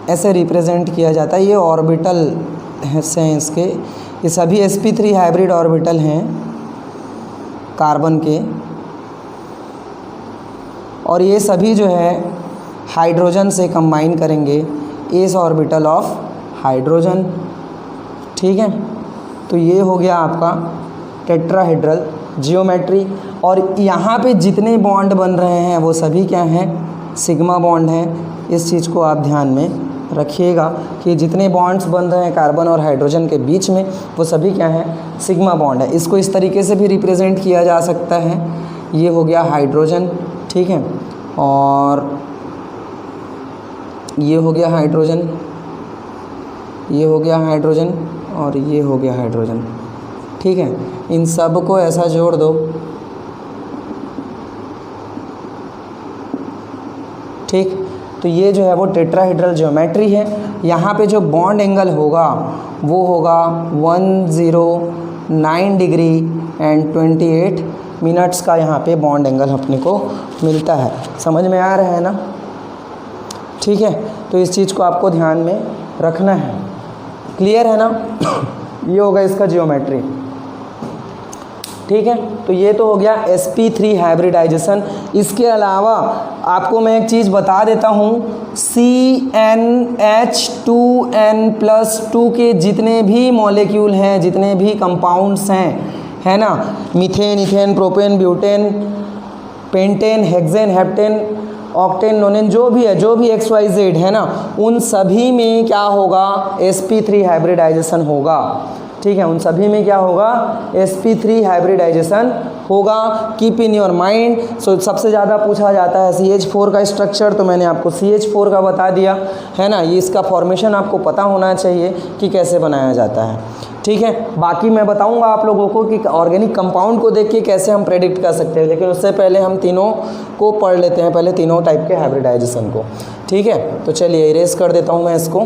ऐसे रिप्रेजेंट किया जाता है। ये ऑर्बिटल से हैं इसके, ये सभी sp3 हाइब्रिड ऑर्बिटल हैं कार्बन के, और ये सभी जो है हाइड्रोजन से कंबाइन करेंगे एस ऑर्बिटल ऑफ हाइड्रोजन। ठीक है, तो ये हो गया आपका टेट्राहेड्रल जियोमेट्री। और यहाँ पे जितने बॉन्ड बन रहे हैं वो सभी क्या हैं, सिग्मा बॉन्ड हैं। इस चीज़ को आप ध्यान में रखिएगा कि जितने बॉन्ड्स बन रहे हैं कार्बन और हाइड्रोजन के बीच में वो सभी क्या हैं, सिग्मा बॉन्ड है। इसको इस तरीके से भी रिप्रेजेंट किया जा सकता है, ये हो गया हाइड्रोजन। ठीक है, और ये हो गया हाइड्रोजन, ये हो गया हाइड्रोजन और ये हो गया हाइड्रोजन। ठीक है, इन सब को ऐसा जोड़ दो। ठीक, तो ये जो है वो टेट्राहेड्रल ज्योमेट्री है। यहाँ पे जो बॉन्ड एंगल होगा वो होगा 109 डिग्री एंड 28 मिनट्स का यहाँ पे बॉन्ड एंगल अपने को मिलता है। समझ में आ रहा है ना। ठीक है, तो इस चीज़ को आपको ध्यान में रखना है। क्लियर है ना। ये होगा इसका जियोमेट्री। ठीक है, तो ये तो हो गया sp3 हाइब्रिडाइजेशन। इसके अलावा आपको मैं एक चीज़ बता देता हूँ, CnH2n+2 के जितने भी मॉलिक्यूल हैं, जितने भी कंपाउंड्स हैं, है ना, methane, ethane, propane, butane, pentane, hexane, heptane, octane, नोनेन, जो भी है, जो भी XYZ है ना, उन सभी में क्या होगा, sp3 हाइब्रिडाइजेशन होगा। ठीक है, उन सभी में क्या होगा, sp3 हाइब्रिडाइजेशन होगा। Keep in your mind. So सबसे ज़्यादा पूछा जाता है CH4 का स्ट्रक्चर, तो मैंने आपको CH4 का बता दिया है ना। ये इसका फॉर्मेशन आपको पता होना चाहिए कि कैसे बनाया जाता है, ठीक है। बाकी मैं बताऊंगा आप लोगों को कि ऑर्गेनिक कंपाउंड को देख के कैसे हम प्रेडिक्ट कर सकते हैं, लेकिन उससे पहले हम तीनों को पढ़ लेते हैं, पहले तीनों टाइप के हाइब्रिडाइजेशन को, ठीक है। तो चलिए इरेज कर देता हूँ मैं इसको।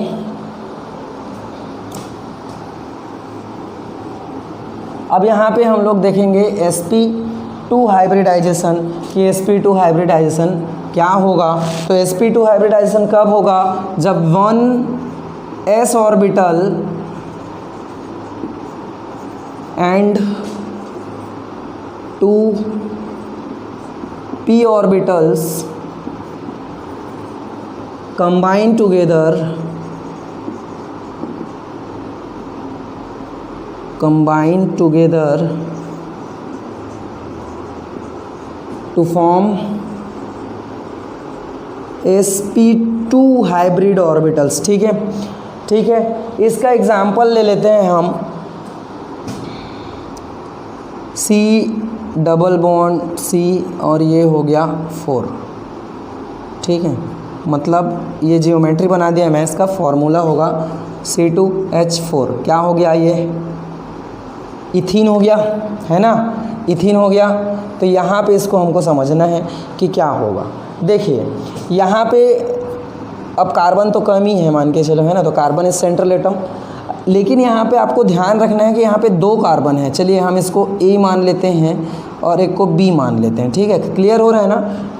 अब यहाँ पे हम लोग देखेंगे sp2 हाइब्रिडाइजेशन कि sp2 हाइब्रिडाइजेशन क्या होगा। तो sp2 हाइब्रिडाइजेशन कब होगा, जब 1s orbital and 2p orbitals combine together to form sp2 hybrid orbitals, ठीक है, ठीक है। इसका एग्जाम्पल ले लेते हैं हम, C डबल बॉन्ड C और ये हो गया 4, ठीक है। मतलब ये जियोमेट्री बना दिया मैं, इसका फॉर्मूला होगा C2H4, क्या हो गया, ये इथीन हो गया, है ना, इथीन हो गया। तो यहाँ पे इसको हमको समझना है कि क्या होगा। देखिए यहाँ पे अब कार्बन तो कम ही है मान के चलो, है ना, तो कार्बन इज सेंट्रल एटम, लेकिन यहाँ पे आपको ध्यान रखना है कि यहाँ पे 2 कार्बन है। चलिए हम इसको A मान लेते हैं और एक को B मान लेते हैं, ठीक है। क्लियर हो रहा है ना,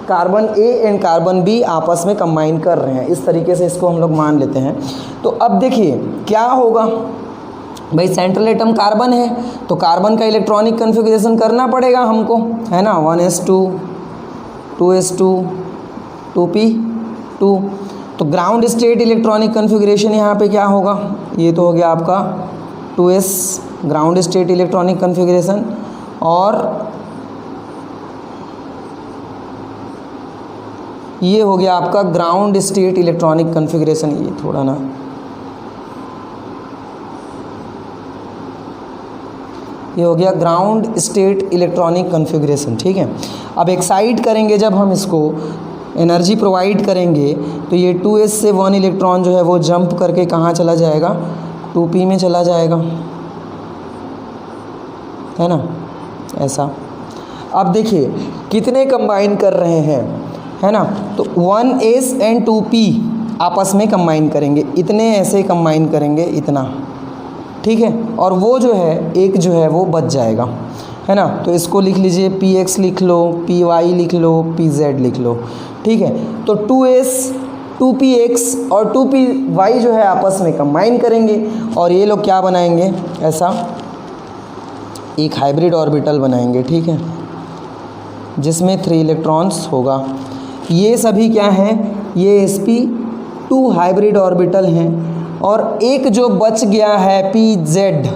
carbon A and carbon B आपस में कंबाइन कर रहे हैं, इस तरीके से इसको हम लोग मान लेते हैं। तो अब देखिए क्या होगा भाई, सेंट्रल एटम कार्बन है तो कार्बन का इलेक्ट्रॉनिक कन्फिग्रेशन करना पड़ेगा हमको, है ना, 1s2 2s2 2p2। तो ग्राउंड स्टेट इलेक्ट्रॉनिक कन्फिग्रेशन यहाँ पे क्या होगा, ये तो हो गया आपका 2s ground state electronic configuration, और ये हो गया आपका ग्राउंड स्टेट इलेक्ट्रॉनिक कन्फिग्रेशन। ये थोड़ा ना, ये हो गया ग्राउंड स्टेट इलेक्ट्रॉनिक कन्फिग्रेशन, ठीक है। अब एक्साइट करेंगे जब हम इसको, एनर्जी प्रोवाइड करेंगे, तो ये 2s से 1 इलेक्ट्रॉन जो है वो जंप करके कहाँ चला जाएगा, 2p में चला जाएगा, है ना, ऐसा। अब देखिए कितने कंबाइन कर रहे हैं, है ना, तो 1s एंड 2p आपस में कंबाइन करेंगे, इतने ऐसे कंबाइन करेंगे, इतना, ठीक है। और वो जो है एक जो है वो बच जाएगा, है ना। तो इसको लिख लीजिए, px लिख लो, py लिख लो, pz लिख लो, ठीक है। तो 2s 2px और 2py जो है आपस में कंबाइन करेंगे और ये लोग क्या बनाएंगे, ऐसा एक हाइब्रिड ऑर्बिटल बनाएंगे, ठीक है, जिसमें 3 इलेक्ट्रॉन्स होगा। ये सभी क्या हैं, ये sp2 हाइब्रिड ऑर्बिटल हैं। और एक जो बच गया है pz,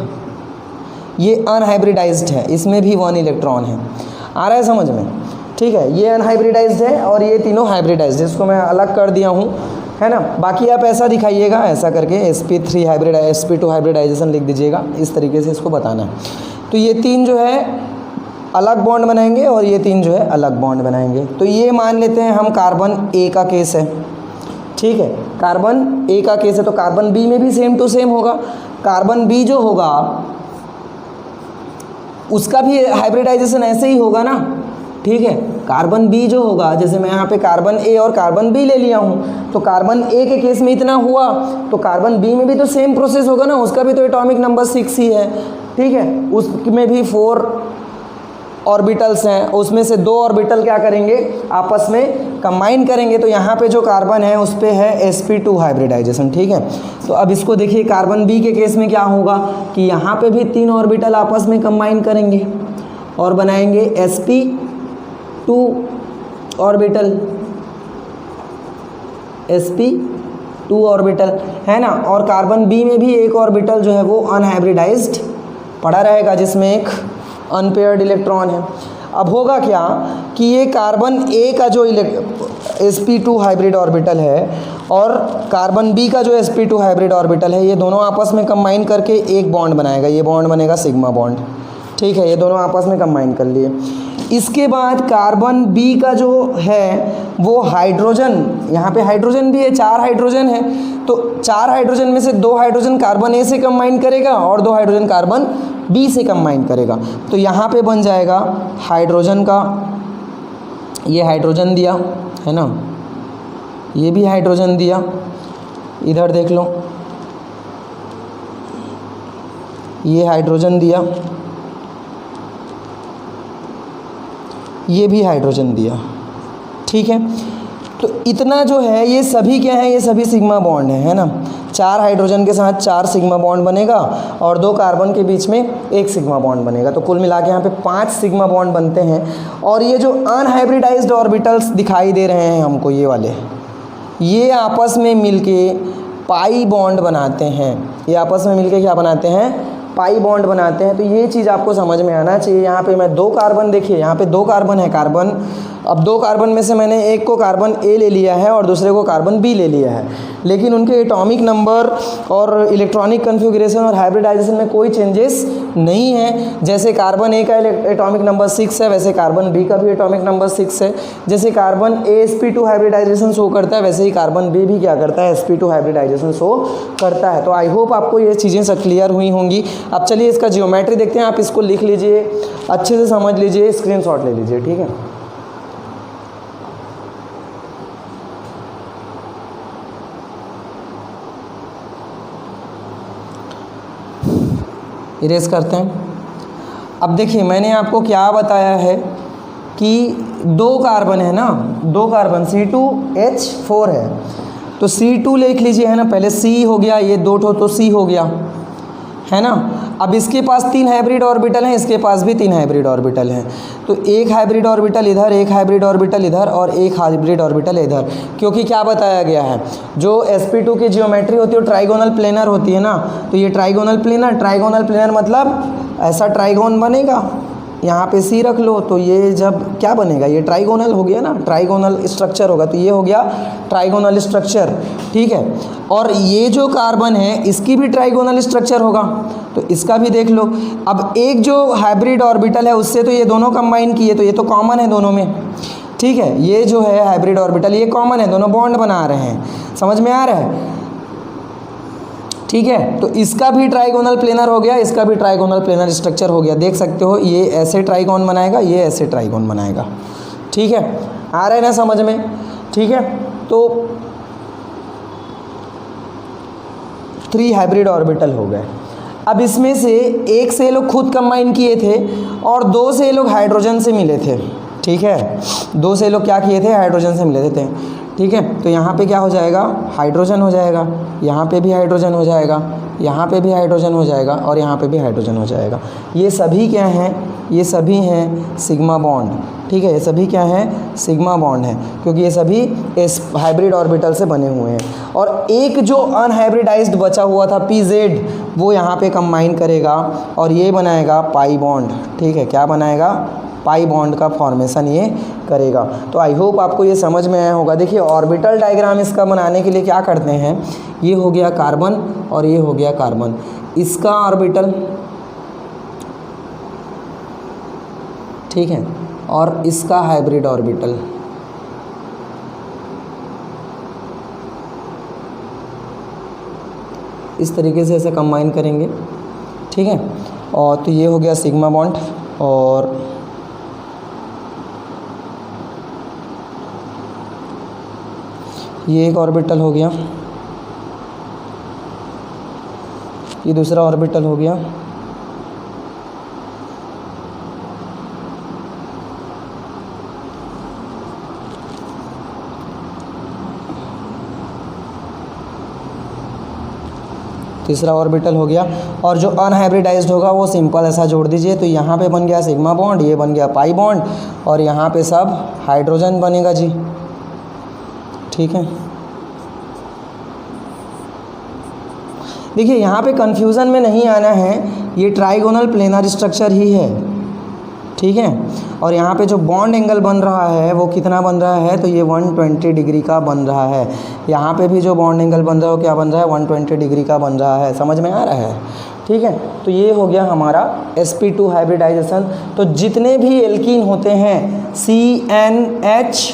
ये अनहाइब्रिडाइज्ड है, इसमें भी 1 इलेक्ट्रॉन है, आ रहा है समझ में, ठीक है। ये अनहाइब्रिडाइज्ड है और ये तीनों हाइब्रिडाइज्ड है, इसको मैं अलग कर दिया हूँ, है ना। बाकी आप ऐसा दिखाइएगा, ऐसा करके sp3 हाइब्रिड sp2 हाइब्रिडाइजेशन लिख दीजिएगा, इस तरीके से इसको बताना है। तो ये 3 जो है अलग बॉन्ड बनाएंगे और ये 3 जो है अलग बॉन्ड बनाएंगे। तो ये मान लेते हैं हम कार्बन A का केस है, ठीक है, कार्बन A का केस है। तो कार्बन B में भी सेम टू सेम होगा। कार्बन B जो होगा उसका भी हाइब्रिडाइजेशन ऐसे ही होगा ना, ठीक है। कार्बन B जो होगा, जैसे मैं यहाँ पे कार्बन A और कार्बन B ले लिया हूँ, तो कार्बन A के केस में इतना हुआ, तो कार्बन B में भी तो सेम प्रोसेस होगा ना, उसका भी तो एटॉमिक नंबर 6 ही है, ठीक है। उसमें भी 4 ऑर्बिटल्स हैं, उसमें से 2 ऑर्बिटल क्या करेंगे, आपस में कंबाइन करेंगे। तो यहाँ पे जो कार्बन है उस पे है sp2 हाइब्रिडाइजेशन, ठीक है। तो अब इसको देखिए, कार्बन B के केस में क्या होगा कि यहाँ पे भी 3 ऑर्बिटल आपस में कंबाइन करेंगे और बनाएंगे sp2 ऑर्बिटल, sp2 ऑर्बिटल, है ना। और कार्बन B में भी एक ऑर्बिटल जो है वो अनहाइब्रिडाइज्ड पड़ा रहेगा, जिसमें एक अनपेयर्ड इलेक्ट्रॉन है। अब होगा क्या कि ये कार्बन ए का जो sp2 हाइब्रिड ऑर्बिटल है और कार्बन बी का जो sp2 हाइब्रिड ऑर्बिटल है, ये दोनों आपस में कंबाइन करके एक बॉन्ड बनाएगा। ये बॉन्ड बनेगा सिग्मा बॉन्ड, ठीक है। ये दोनों आपस में कंबाइन कर लिए। इसके बाद कार्बन बी का जो है वो हाइड्रोजन, यहाँ पे हाइड्रोजन भी है, 4 हाइड्रोजन है, तो 4 हाइड्रोजन में से 2 हाइड्रोजन कार्बन ए से कंबाइन करेगा और 2 हाइड्रोजन कार्बन बी से कंबाइन करेगा। तो यहाँ पे बन जाएगा हाइड्रोजन का, ये हाइड्रोजन दिया है ना, ये भी हाइड्रोजन दिया, इधर देख लो ये हाइड्रोजन दिया, ये भी हाइड्रोजन दिया, ठीक है। तो इतना जो है ये सभी क्या है, ये सभी सिग्मा बॉन्ड है ना। 4 हाइड्रोजन के साथ 4 सिग्मा बॉन्ड बनेगा और 2 कार्बन के बीच में 1 सिग्मा बॉन्ड बनेगा। तो कुल मिला के यहाँ पे 5 सिग्मा बॉन्ड बनते हैं। और ये जो अनहाइब्रिडाइज्ड ऑर्बिटल्स दिखाई दे रहे हैं हमको, ये वाले, ये आपस में मिलके पाई बॉन्ड बनाते हैं। ये आपस में मिलके क्या बनाते हैं, पाई बॉन्ड बनाते हैं। तो ये चीज़ आपको समझ में आना चाहिए। यहाँ पे मैं 2 कार्बन, देखिए यहाँ पे 2 कार्बन है, कार्बन, अब 2 कार्बन में से मैंने एक को कार्बन ए ले लिया है और दूसरे को कार्बन बी ले लिया है, लेकिन उनके एटॉमिक नंबर और इलेक्ट्रॉनिक कन्फिगरेशन और हाइब्रिडाइजेशन में कोई चेंजेस नहीं है। जैसे कार्बन ए का एटॉमिक नंबर 6 है, वैसे कार्बन बी का भी एटॉमिक नंबर 6 है। जैसे कार्बन ए sp2 हाइब्रिडाइजेशन शो करता है, वैसे ही कार्बन बी भी क्या करता है, sp2 हाइब्रिडाइजेशन शो करता है। तो आई होप आपको ये चीज़ें सब क्लियर हुई होंगी। अब चलिए इसका जियोमेट्री देखते हैं। आप इसको लिख लीजिए, अच्छे से समझ लीजिए, स्क्रीनशॉट ले लीजिए, ठीक है। इरेज करते हैं। अब देखिए मैंने आपको क्या बताया है कि 2 कार्बन है ना, 2 कार्बन C2H4 है, तो C2 लिख लीजिए है ना, पहले C हो गया, ये 2 तो C हो गया है ना। अब इसके पास 3 हाइब्रिड ऑर्बिटल हैं, इसके पास भी 3 हाइब्रिड ऑर्बिटल हैं, तो 1 हाइब्रिड ऑर्बिटल इधर, 1 हाइब्रिड ऑर्बिटल इधर और 1 हाइब्रिड ऑर्बिटल इधर। क्योंकि क्या बताया गया है, जो sp2 की जियोमेट्री होती है वो ट्राइगोनल प्लेनर होती है ना। तो ये ट्राइगोनल प्लेनर मतलब ऐसा ट्राइगोन बनेगा, यहाँ पे C रख लो, तो ये जब क्या बनेगा, ये ट्राइगोनल हो गया ना, ट्राइगोनल स्ट्रक्चर होगा, तो ये हो गया ट्राइगोनल स्ट्रक्चर, ठीक है। और ये जो कार्बन है इसकी भी ट्राइगोनल स्ट्रक्चर होगा, तो इसका भी देख लो। अब एक जो हाइब्रिड ऑर्बिटल है उससे तो ये दोनों कंबाइन किए, तो ये तो कॉमन है दोनों में, ठीक है। ये जो है हाइब्रिड ऑर्बिटल ये कॉमन है, दोनों बॉन्ड बना रहे हैं, समझ में आ रहा है, ठीक है। तो इसका भी ट्राइगोनल प्लेनर हो गया, इसका भी ट्राइगोनल प्लेनर स्ट्रक्चर हो गया। देख सकते हो ये ऐसे ट्राइगोन बनाएगा, ये ऐसे ट्राइगोन बनाएगा, ठीक है। आ रहा है ना समझ में, ठीक है। तो 3 हाइब्रिड ऑर्बिटल हो गए। अब इसमें से एक से ये लोग खुद कंबाइन किए थे और 2 से ये लोग हाइड्रोजन से मिले थे, ठीक है। 2 से ये लोग क्या किए थे, हाइड्रोजन से मिले थे, ठीक है। तो यहाँ पे क्या हो जाएगा, हाइड्रोजन हो जाएगा, यहाँ पे भी हाइड्रोजन हो जाएगा, यहाँ पे भी हाइड्रोजन हो जाएगा और यहाँ पे भी हाइड्रोजन हो जाएगा। ये सभी क्या हैं, ये सभी हैं सिग्मा बॉन्ड, ठीक है। ये सभी क्या हैं, सिग्मा बॉन्ड हैं, क्योंकि ये सभी इस हाइब्रिड ऑर्बिटल से बने हुए हैं। और एक जो अनहाइब्रिडाइज्ड बचा हुआ था PZ, वो यहाँ पे कंबाइन करेगा और ये बनाएगा पाई बॉन्ड, ठीक है। क्या बनाएगा, पाई बॉन्ड का फॉर्मेशन ये करेगा। तो आई होप आपको ये समझ में आया होगा। देखिए ऑर्बिटल डायग्राम इसका बनाने के लिए क्या करते हैं, ये हो गया कार्बन और ये हो गया कार्बन, इसका ऑर्बिटल, ठीक है, और इसका हाइब्रिड ऑर्बिटल, इस तरीके से ऐसे कंबाइन करेंगे, ठीक है। और तो ये हो गया सिग्मा बॉन्ड और ये एक ऑर्बिटल हो गया, ये दूसरा ऑर्बिटल हो गया, तीसरा ऑर्बिटल हो गया। और जो अनहाइब्रिडाइज्ड होगा वो सिंपल ऐसा जोड़ दीजिए। तो यहाँ पे बन गया सिग्मा बॉन्ड, ये बन गया पाई बॉन्ड और यहाँ पे सब हाइड्रोजन बनेगा जी, ठीक है। देखिए यहाँ पे कंफ्यूजन में नहीं आना है, ये ट्राइगोनल प्लेनर स्ट्रक्चर ही है, ठीक है। और यहाँ पे जो बॉन्ड एंगल बन रहा है वो कितना बन रहा है, तो ये 120 डिग्री का बन रहा है। यहाँ पे भी जो बॉन्ड एंगल बन रहा है वो क्या बन रहा है, 120 डिग्री का बन रहा है। समझ में आ रहा है? ठीक है, तो ये हो गया हमारा sp2 हाइब्रिडाइजेशन। तो जितने भी एल्कीन होते हैं CnH2n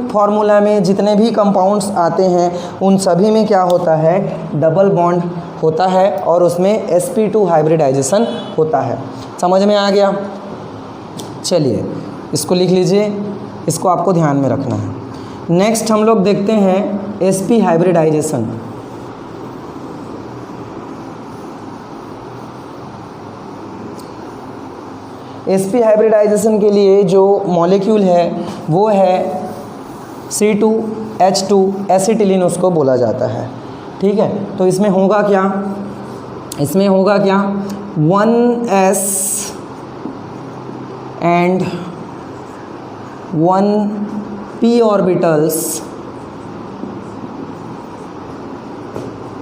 फार्मूला में जितने भी कंपाउंड्स आते हैं उन सभी में क्या होता है, डबल बॉन्ड होता है और उसमें sp2 हाइब्रिडाइजेशन होता है। समझ में आ गया? चलिए इसको लिख लीजिए, इसको आपको ध्यान में रखना है। नेक्स्ट हम लोग देखते हैं sp हाइब्रिडाइजेशन। sp हाइब्रिडाइजेशन के लिए जो मॉलिक्यूल है वो है C2H2 एसिटिलीन उसको बोला जाता है। ठीक है, तो इसमें होगा क्या, इसमें होगा क्या, 1s and 1p orbitals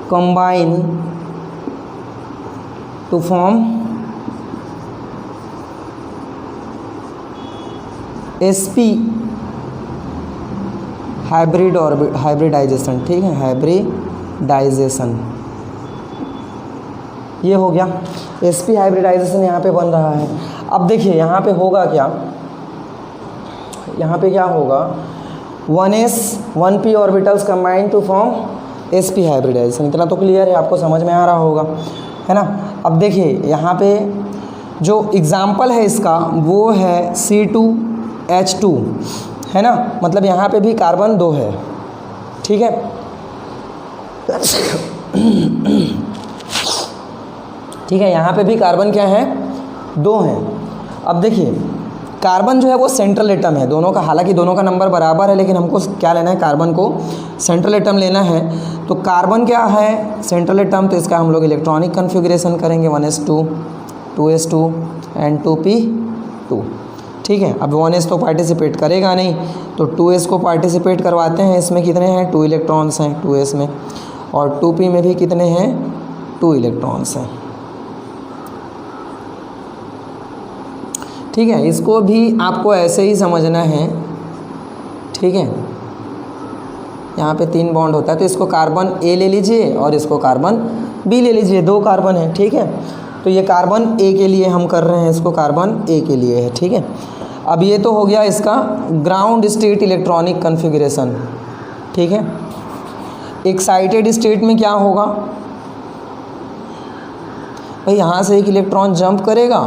combine to form sp hybridization. ठीक है, हाइब्रिडाइजेशन ये हो गया, sp हाइब्रिडाइजेशन यहाँ पे बन रहा है। अब देखिए यहाँ पे होगा क्या, यहाँ पे क्या होगा, 1s 1p orbitals combine to form sp hybridization. इतना तो क्लियर है, आपको समझ में आ रहा होगा, है ना। अब देखिए यहाँ पे जो एग्जाम्पल है इसका वो है C2H2, है ना, मतलब यहाँ पे भी कार्बन 2 है। ठीक है, ठीक है, यहाँ पे भी कार्बन क्या है, 2 हैं। अब देखिए कार्बन जो है वो सेंट्रल एटम है दोनों का, हालांकि दोनों का नंबर बराबर है लेकिन हमको क्या लेना है, कार्बन को सेंट्रल एटम लेना है। तो कार्बन क्या है, सेंट्रल एटम, तो इसका हम लोग इलेक्ट्रॉनिक कन्फिग्रेशन करेंगे 1s2 2s2 एंड 2p2। ठीक है, अब 1s तो पार्टिसिपेट करेगा नहीं, तो 2s को पार्टिसिपेट करवाते हैं। इसमें कितने हैं, 2 इलेक्ट्रॉन्स हैं 2s में, और 2p में भी कितने हैं, 2 इलेक्ट्रॉन्स हैं। ठीक है, इसको भी आपको ऐसे ही समझना है। ठीक है, यहाँ पे 3 बॉन्ड होता है, तो इसको कार्बन A ले लीजिए और इसको कार्बन B ले लीजिए, 2 कार्बन है। ठीक है, तो ये कार्बन A के लिए हम कर रहे हैं, इसको कार्बन A के लिए है। ठीक है, अब ये तो हो गया इसका ग्राउंड स्टेट इलेक्ट्रॉनिक कन्फिग्रेशन। ठीक है, एक्साइटेड स्टेट में क्या होगा भाई, यहाँ से एक इलेक्ट्रॉन जंप करेगा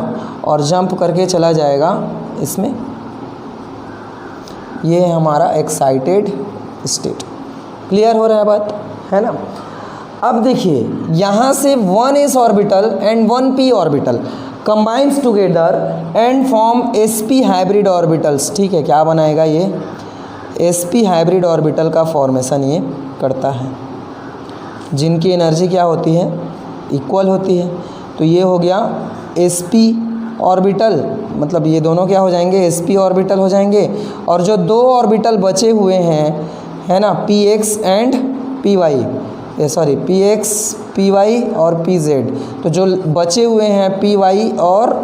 और जंप करके चला जाएगा इसमें, ये है हमारा एक्साइटेड स्टेट। क्लियर हो रहा है बात, है ना। अब देखिए यहाँ से 1s orbital and 1p orbital combines together and form sp hybrid orbitals. ठीक है, क्या बनाएगा ये, sp हाइब्रिड ऑर्बिटल का फॉर्मेशन ये करता है, जिनकी एनर्जी क्या होती है, इक्वल होती है। तो ये हो गया sp ऑर्बिटल, मतलब ये दोनों क्या हो जाएंगे, sp ऑर्बिटल हो जाएंगे। और जो 2 ऑर्बिटल बचे हुए हैं, है ना, px and py, px py और pz, तो जो बचे हुए हैं py और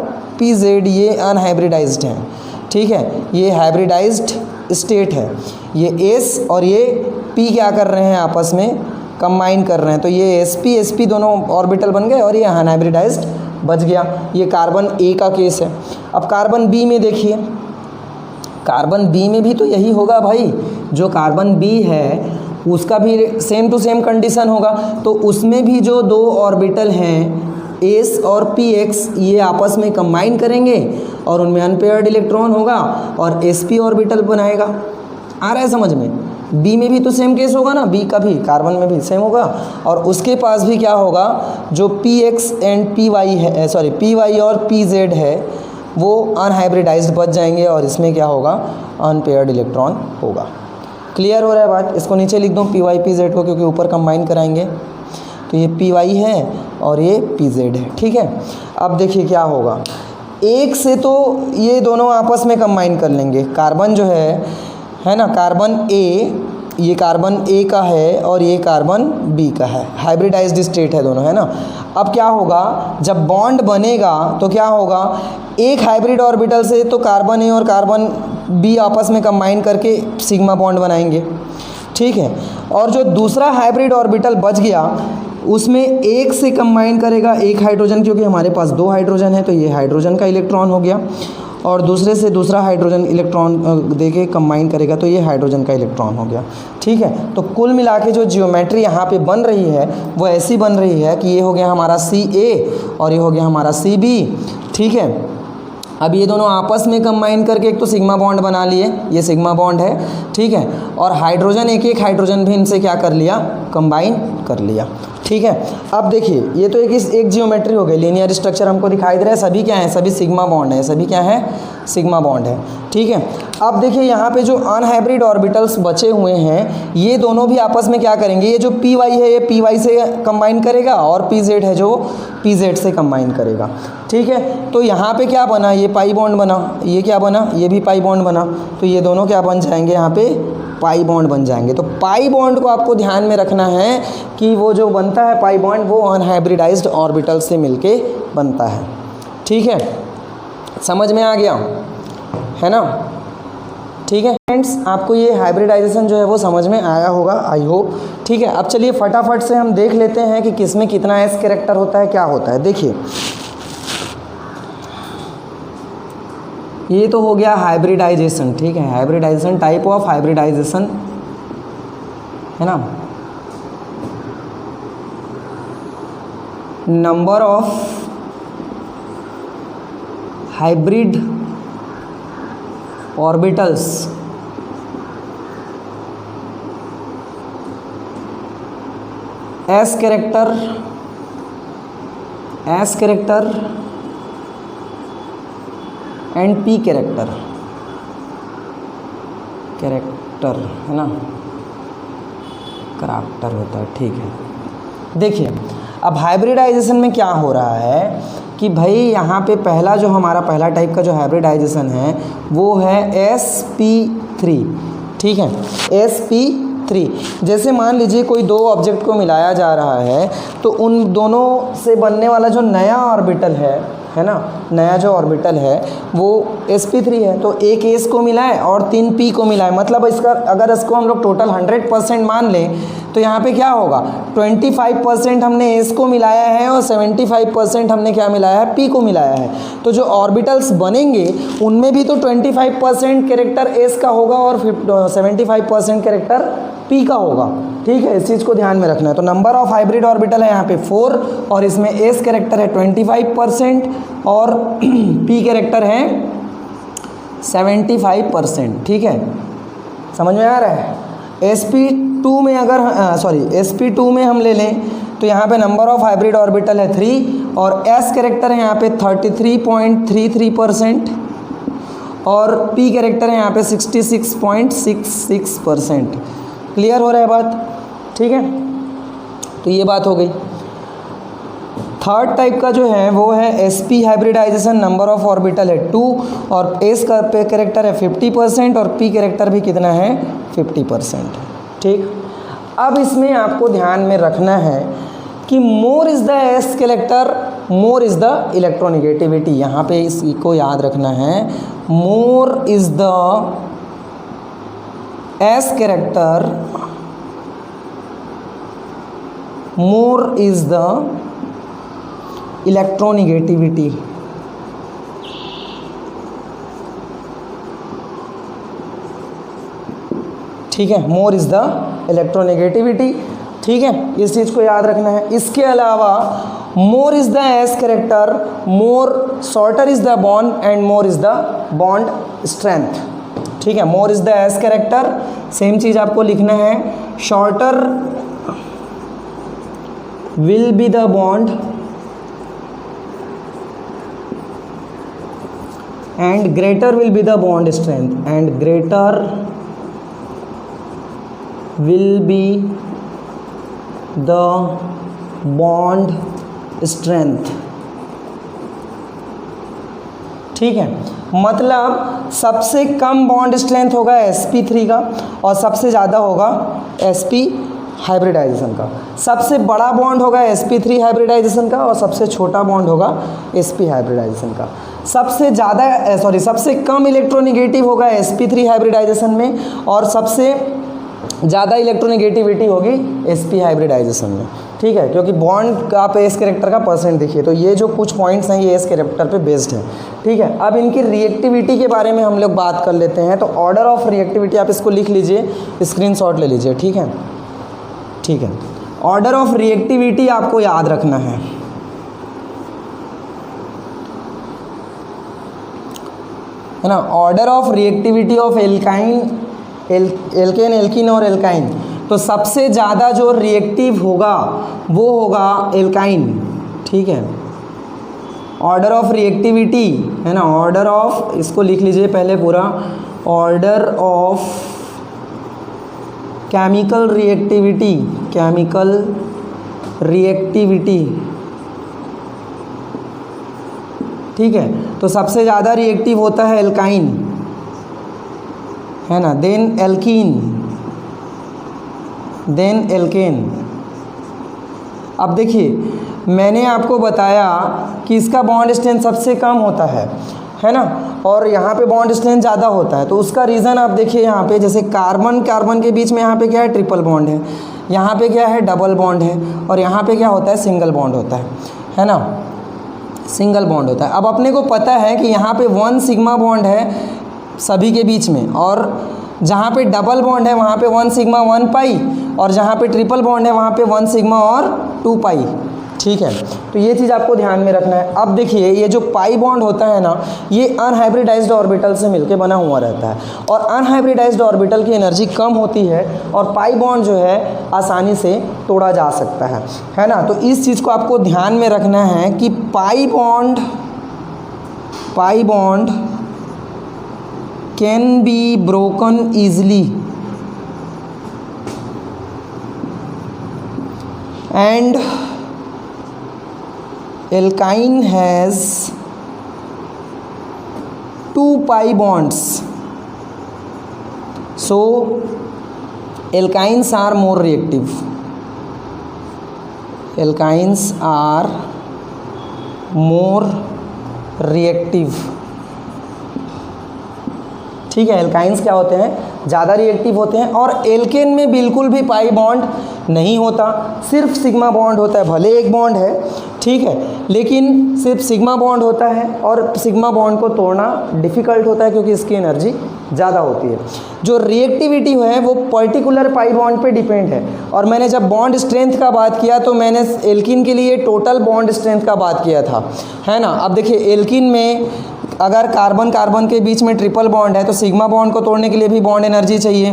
pz ये अनहाइब्रिडाइज्ड हैं। ठीक है, ये हाइब्रिडाइज्ड स्टेट है, ये s और ये p क्या कर रहे हैं, आपस में कंबाइन कर रहे हैं। तो ये sp दोनों ऑर्बिटल बन गए और ये अनहाइब्रिडाइज्ड बच गया। ये कार्बन A का केस है। अब कार्बन B में देखिए, कार्बन B में भी तो यही होगा भाई, जो कार्बन B है उसका भी सेम टू सेम कंडीशन होगा। तो उसमें भी जो 2 ऑर्बिटल हैं S और px, ये आपस में कंबाइन करेंगे और उनमें अनपेयर्ड इलेक्ट्रॉन होगा और sp ऑर्बिटल बनाएगा। आ रहा है समझ में। B में भी तो सेम केस होगा ना, B का भी, कार्बन में भी सेम होगा। और उसके पास भी क्या होगा, जो px एंड py है, py और pz है, वो अनहाइब्रिडाइज्ड बच जाएंगे और इसमें क्या होगा, अनपेयर्ड इलेक्ट्रॉन होगा। क्लियर हो रहा है बात। इसको नीचे लिख दूँ py pz को, क्योंकि ऊपर कंबाइन कराएंगे। तो ये py है और ये pz है। ठीक है, अब देखिए क्या होगा, एक से तो ये दोनों आपस में कंबाइन कर लेंगे। कार्बन जो है ना, कार्बन A, ये कार्बन A का है और ये कार्बन B का है, हाइब्रिडाइज्ड स्टेट है दोनों, है ना। अब क्या होगा, जब बॉन्ड बनेगा तो क्या होगा, एक हाइब्रिड ऑर्बिटल से तो कार्बन ए और कार्बन बी आपस में कंबाइन करके सिग्मा बॉन्ड बनाएंगे, ठीक है। और जो दूसरा हाइब्रिड ऑर्बिटल बच गया उसमें एक से कंबाइन करेगा एक हाइड्रोजन, क्योंकि हमारे पास 2 हाइड्रोजन है तो ये हाइड्रोजन का इलेक्ट्रॉन हो गया, और दूसरे से दूसरा हाइड्रोजन इलेक्ट्रॉन देके कंबाइन करेगा तो ये हाइड्रोजन का इलेक्ट्रॉन हो गया, ठीक है। तो कुल मिला के जो जियोमेट्री यहाँ पे बन रही है वो ऐसी बन रही है कि ये हो गया हमारा Ca और ये हो गया हमारा Cb, ठीक है। अब ये दोनों आपस में कंबाइन करके एक तो सिग्मा बॉन्ड बना लिए, ये सिग्मा बॉन्ड है, ठीक है। और हाइड्रोजन एक एक हाइड्रोजन भी इनसे क्या कर लिया, कंबाइन कर लिया, ठीक है। अब देखिए ये तो एक जियोमेट्री हो गई, लीनियर स्ट्रक्चर हमको दिखाई दे रहा है, सभी क्या है, सभी सिग्मा बॉन्ड है, सभी क्या है, सिग्मा बॉन्ड है, ठीक है। अब देखिए यहाँ पे जो अनहाइब्रिड ऑर्बिटल्स बचे हुए हैं ये दोनों भी आपस में क्या करेंगे, ये जो पी वाई है ये पी वाई से कंबाइन करेगा और पी जेड है जो पी जेड से कंबाइन करेगा, ठीक है। तो यहाँ पे क्या बना, ये पाई बॉन्ड बना, ये क्या बना, ये भी पाई बॉन्ड बना, तो ये दोनों क्या बन जाएंगे, यहाँ पे पाई बॉन्ड बन जाएंगे। तो पाई बॉन्ड को आपको ध्यान में रखना है कि वो जो बनता है पाई बॉन्ड वो अनहाइब्रिडाइज्ड ऑर्बिटल से मिलके बनता है, ठीक है। समझ में आ गया है ना, ठीक है फ्रेंड्स। आपको ये हाइब्रिडाइजेशन जो है वो समझ में आया होगा, आई होप, ठीक है। अब चलिए फटाफट से हम देख लेते हैं कि किस में कितना एस कैरेक्टर होता है, क्या होता है। देखिए ये तो हो गया हाइब्रिडाइजेशन, ठीक है, हाइब्रिडाइजेशन, टाइप ऑफ हाइब्रिडाइजेशन, है ना। Number of hybrid orbitals S character and P character है ना, करैक्टर होता है, ठीक है। देखिए अब हाइब्रिडाइजेशन में क्या हो रहा है कि भाई यहाँ पे पहला जो हमारा पहला टाइप का जो हाइब्रिडाइजेशन है वो है sp3, ठीक है, sp3। जैसे मान लीजिए कोई दो ऑब्जेक्ट को मिलाया जा रहा है तो उन दोनों से बनने वाला जो नया ऑर्बिटल है ना, नया जो ऑर्बिटल है वो sp3 है। तो एक s को मिलाए और 3 p को मिलाए, मतलब इसका अगर इसको हम लोग टोटल 100% मान लें तो यहाँ पे क्या होगा, 25% हमने s को मिलाया है और 75% हमने क्या मिलाया है, p को मिलाया है। तो जो ऑर्बिटल्स बनेंगे उनमें भी तो 25% कैरेक्टर s का होगा और 75% कैरेक्टर p का होगा, ठीक है। इस चीज़ को ध्यान में रखना है। तो नंबर ऑफ हाइब्रिड ऑर्बिटल है यहाँ पे 4 और इसमें s कैरेक्टर है 25% और p कैरेक्टर है 75%, ठीक है। समझ में आ रहा है। sp2 में अगर sp2 में हम ले लें तो यहाँ पे नंबर ऑफ हाइब्रिड ऑर्बिटल है 3 और s कैरेक्टर है यहाँ पे 33.33% और p कैरेक्टर है यहाँ पे 66.66%। क्लियर हो रहा है बात, ठीक है। तो ये बात हो गई। थर्ड टाइप का जो है वो है sp hybridization, number of orbital है 2 और s का कैरेक्टर है 50% और p कैरेक्टर भी कितना है, 50%, ठीक। अब इसमें आपको ध्यान में रखना है कि मोर is the s character, more is the electronegativity. यहाँ पे इसको याद रखना है, more is the s character, more is the electronegativity, ठीक है। मोर इज़ द इलेक्ट्रोनेगेटिविटी, ठीक है, इस चीज़ को याद रखना है। इसके अलावा more is the s character, more shorter is the bond and more is the bond strength, ठीक है। More is the s character, same चीज़ आपको लिखना है, shorter will be the bond and greater will be the bond strength, and greater will be the bond strength, ठीक है। मतलब सबसे कम बॉन्ड स्ट्रेंथ होगा sp3 का और सबसे ज़्यादा होगा sp2 हाइब्रिडाइजेशन का। सबसे बड़ा बॉन्ड होगा sp3 हाइब्रिडाइजेशन का और सबसे छोटा बॉन्ड होगा sp हाइब्रिडाइजेशन का। सबसे कम इलेक्ट्रोनेगेटिव होगा sp3 हाइब्रिडाइजेशन में और सबसे ज़्यादा इलेक्ट्रोनेगेटिविटी होगी sp हाइब्रिडाइजेशन में। ठीक है, क्योंकि बॉन्ड का आप एस कैरेक्टर का परसेंट देखिए, तो ये जो कुछ पॉइंट्स हैं ये एस कैरेक्टर पे बेस्ड है। ठीक है, अब इनकी रिएक्टिविटी के बारे में हम लोग बात कर लेते हैं। तो ऑर्डर ऑफ रिएक्टिविटी आप इसको लिख लीजिए, स्क्रीनशॉट ले लीजिए। ठीक है, ठीक है, ऑर्डर ऑफ रिएक्टिविटी आपको याद रखना है ना। Order of reactivity of alkyne, alkane, alkene और एल्काइन, तो सबसे ज़्यादा जो रिएक्टिव होगा वो होगा एल्काइन। ठीक है, ऑर्डर ऑफ रिएक्टिविटी है ना, ऑर्डर ऑफ, इसको लिख लीजिए पहले पूरा, order of chemical reactivity, chemical reactivity. ठीक है, तो सबसे ज़्यादा रिएक्टिव होता है एल्काइन, है ना, देन एल्कीन, देन एल्केन। अब देखिए मैंने आपको बताया कि इसका बॉन्ड स्ट्रेंथ सबसे कम होता है ना, और यहाँ पे बॉन्ड स्ट्रेंथ ज़्यादा होता है। तो उसका रीज़न आप देखिए यहाँ पे, जैसे कार्बन कार्बन के बीच में यहाँ पे क्या है, ट्रिपल बॉन्ड है, यहाँ पे क्या है, डबल बॉन्ड है, और यहाँ पे क्या होता है, सिंगल बॉन्ड होता है ना, सिंगल बॉन्ड होता है। अब अपने को पता है कि यहाँ पे 1 सिग्मा बॉन्ड है सभी के बीच में, और जहाँ पे डबल बॉन्ड है वहाँ पे 1 सिग्मा 1 पाई, और जहाँ पे ट्रिपल बॉन्ड है वहाँ पे 1 सिग्मा और 2 पाई। ठीक है, तो ये चीज़ आपको ध्यान में रखना है। अब देखिए ये जो पाई बॉन्ड होता है ना, ये अनहाइब्रिडाइज्ड ऑर्बिटल से मिलके बना हुआ रहता है, और अनहाइब्रिडाइज्ड ऑर्बिटल की एनर्जी कम होती है, और पाई बॉन्ड जो है आसानी से तोड़ा जा सकता है ना। तो इस चीज़ को आपको ध्यान में रखना है कि pi bond can be broken easily and alkyne has 2 pi bonds, so alkynes are more reactive, alkynes are more reactive। ठीक है, एल्काइंस क्या होते हैं, ज़्यादा रिएक्टिव होते हैं, और एल्केन में बिल्कुल भी पाई बॉन्ड नहीं होता, सिर्फ सिग्मा बॉन्ड होता है। भले एक बॉन्ड है, ठीक है, लेकिन सिर्फ सिग्मा बॉन्ड होता है, और सिग्मा बॉन्ड को तोड़ना डिफ़िकल्ट होता है क्योंकि इसकी एनर्जी ज़्यादा होती है। जो रिएक्टिविटी है वो पर्टिकुलर पाई बॉन्ड पे डिपेंड है। और मैंने जब बॉन्ड स्ट्रेंथ का बात किया तो मैंने एल्किन के लिए टोटल बॉन्ड स्ट्रेंथ का बात किया था, है ना। अब देखिए एल्किन में अगर कार्बन कार्बन के बीच में ट्रिपल बॉन्ड है तो सिग्मा बॉन्ड को तोड़ने के लिए भी बॉन्ड एनर्जी चाहिए,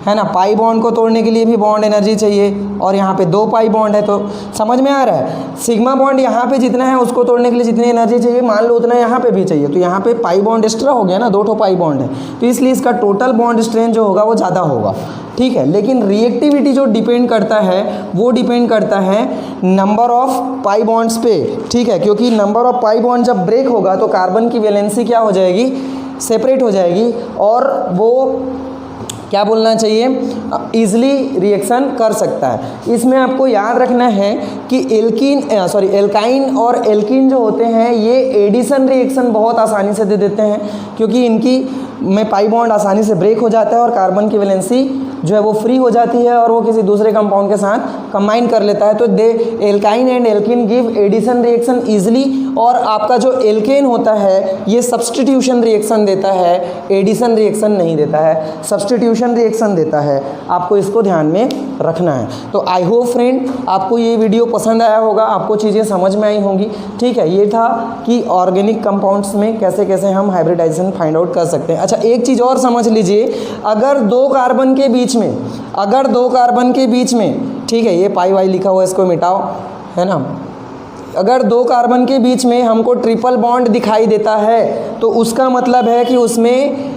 है ना। पाई बॉन्ड को तोड़ने के लिए भी बॉन्ड एनर्जी चाहिए, और यहाँ पे 2 पाई बॉन्ड है, तो समझ में आ रहा है। सिग्मा बॉन्ड यहाँ पे जितना है उसको तोड़ने के लिए जितनी एनर्जी चाहिए मान लो उतना यहाँ पे भी चाहिए, तो यहाँ पे पाई बॉन्ड एक्स्ट्रा हो गया ना, 2 पाई बॉन्ड है, तो इसलिए इसका टोटल बॉन्ड स्ट्रेंथ जो होगा वो ज़्यादा होगा। ठीक है, लेकिन रिएक्टिविटी जो डिपेंड करता है वो डिपेंड करता है नंबर ऑफ पाई बॉन्ड्स पे। ठीक है, क्योंकि नंबर ऑफ पाई बॉन्ड जब ब्रेक होगा तो कार्बन की वैलेंसी क्या हो जाएगी, सेपरेट हो जाएगी, और वो क्या बोलना चाहिए, ईजिली रिएक्शन कर सकता है। इसमें आपको याद रखना है कि एल्काइन और एल्कीन जो होते हैं ये एडिशन रिएक्शन बहुत आसानी से दे देते हैं, क्योंकि इनकी में पाई बॉन्ड आसानी से ब्रेक हो जाता है और कार्बन की वैलेंसी जो है वो फ्री हो जाती है और वो किसी दूसरे कंपाउंड के साथ कंबाइन कर लेता है। तो they alkyne and alkene give addition reaction easily, और आपका जो एल्केन होता है ये सब्स्टिट्यूशन रिएक्शन देता है, एडिशन रिएक्शन नहीं देता है, सब्स्टिट्यूशन रिएक्शन देता है। आपको इसको ध्यान में रखना है। तो आई होप फ्रेंड आपको ये वीडियो पसंद आया होगा, आपको चीज़ें समझ में आई होंगी। ठीक है, ये था कि ऑर्गेनिक कंपाउंड्स में कैसे कैसे हम हाइब्रिडाइजेशन फाइंड आउट कर सकते हैं। अच्छा, एक चीज़ और समझ लीजिए, अगर 2 कार्बन के बीच में, ठीक है, ये पाई वाई लिखा हुआ है इसको मिटाओ, है ना। अगर 2 कार्बन के बीच में हमको ट्रिपल बॉन्ड दिखाई देता है तो उसका मतलब है कि उसमें,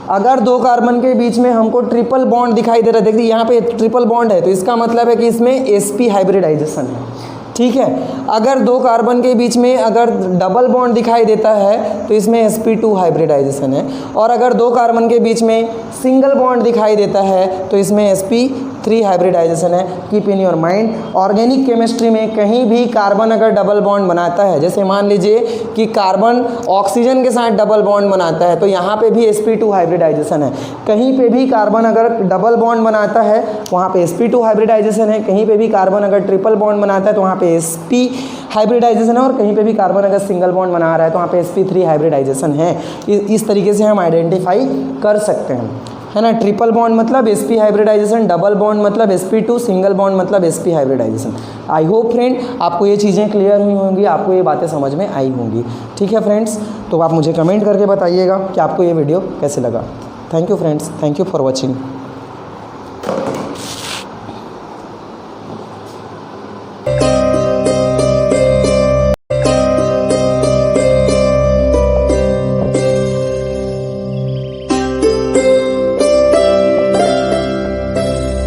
अगर 2 कार्बन के बीच में हमको ट्रिपल बॉन्ड दिखाई दे रहा है, देखिए यहाँ पे ट्रिपल बॉन्ड है, तो इसका मतलब है कि इसमें sp हाइब्रिडाइजेशन है। ठीक है, अगर 2 कार्बन के बीच में अगर डबल बॉन्ड दिखाई देता है तो इसमें sp2 हाइब्रिडाइजेशन है, और अगर 2 कार्बन के बीच में सिंगल बॉन्ड दिखाई देता है तो इसमें sp 3 हाइब्रिडाइजेशन है। Keep in your mind, organic chemistry में कहीं भी कार्बन अगर डबल बॉन्ड बनाता है, जैसे मान लीजिए कि कार्बन ऑक्सीजन के साथ डबल बॉन्ड बनाता है तो यहाँ पे भी sp2 हाइब्रिडाइजेशन है। कहीं पे भी कार्बन अगर डबल बॉन्ड बनाता है वहाँ पे sp2 हाइब्रिडाइजेशन है। कहीं पे भी कार्बन अगर ट्रिपल बॉन्ड बनाता है तो वहाँ पे sp हाइब्रिडाइजेशन है। और कहीं पे भी कार्बन अगर सिंगल बॉन्ड बना रहा है तो वहाँ पे sp3 हाइब्रिडाइजेशन है। इस तरीके से हम आइडेंटिफाई कर सकते हैं, है ना। ट्रिपल बॉन्ड मतलब sp हाइब्रिडाइजेशन, डबल बॉन्ड मतलब sp2, सिंगल बॉन्ड मतलब sp hybridization. I hope friend आपको ये चीज़ें क्लियर हुई होंगी, आपको ये बातें समझ में आई होंगी। ठीक है फ्रेंड्स, तो आप मुझे कमेंट करके बताइएगा कि आपको ये वीडियो कैसे लगा। Thank you friends, thank you for watching.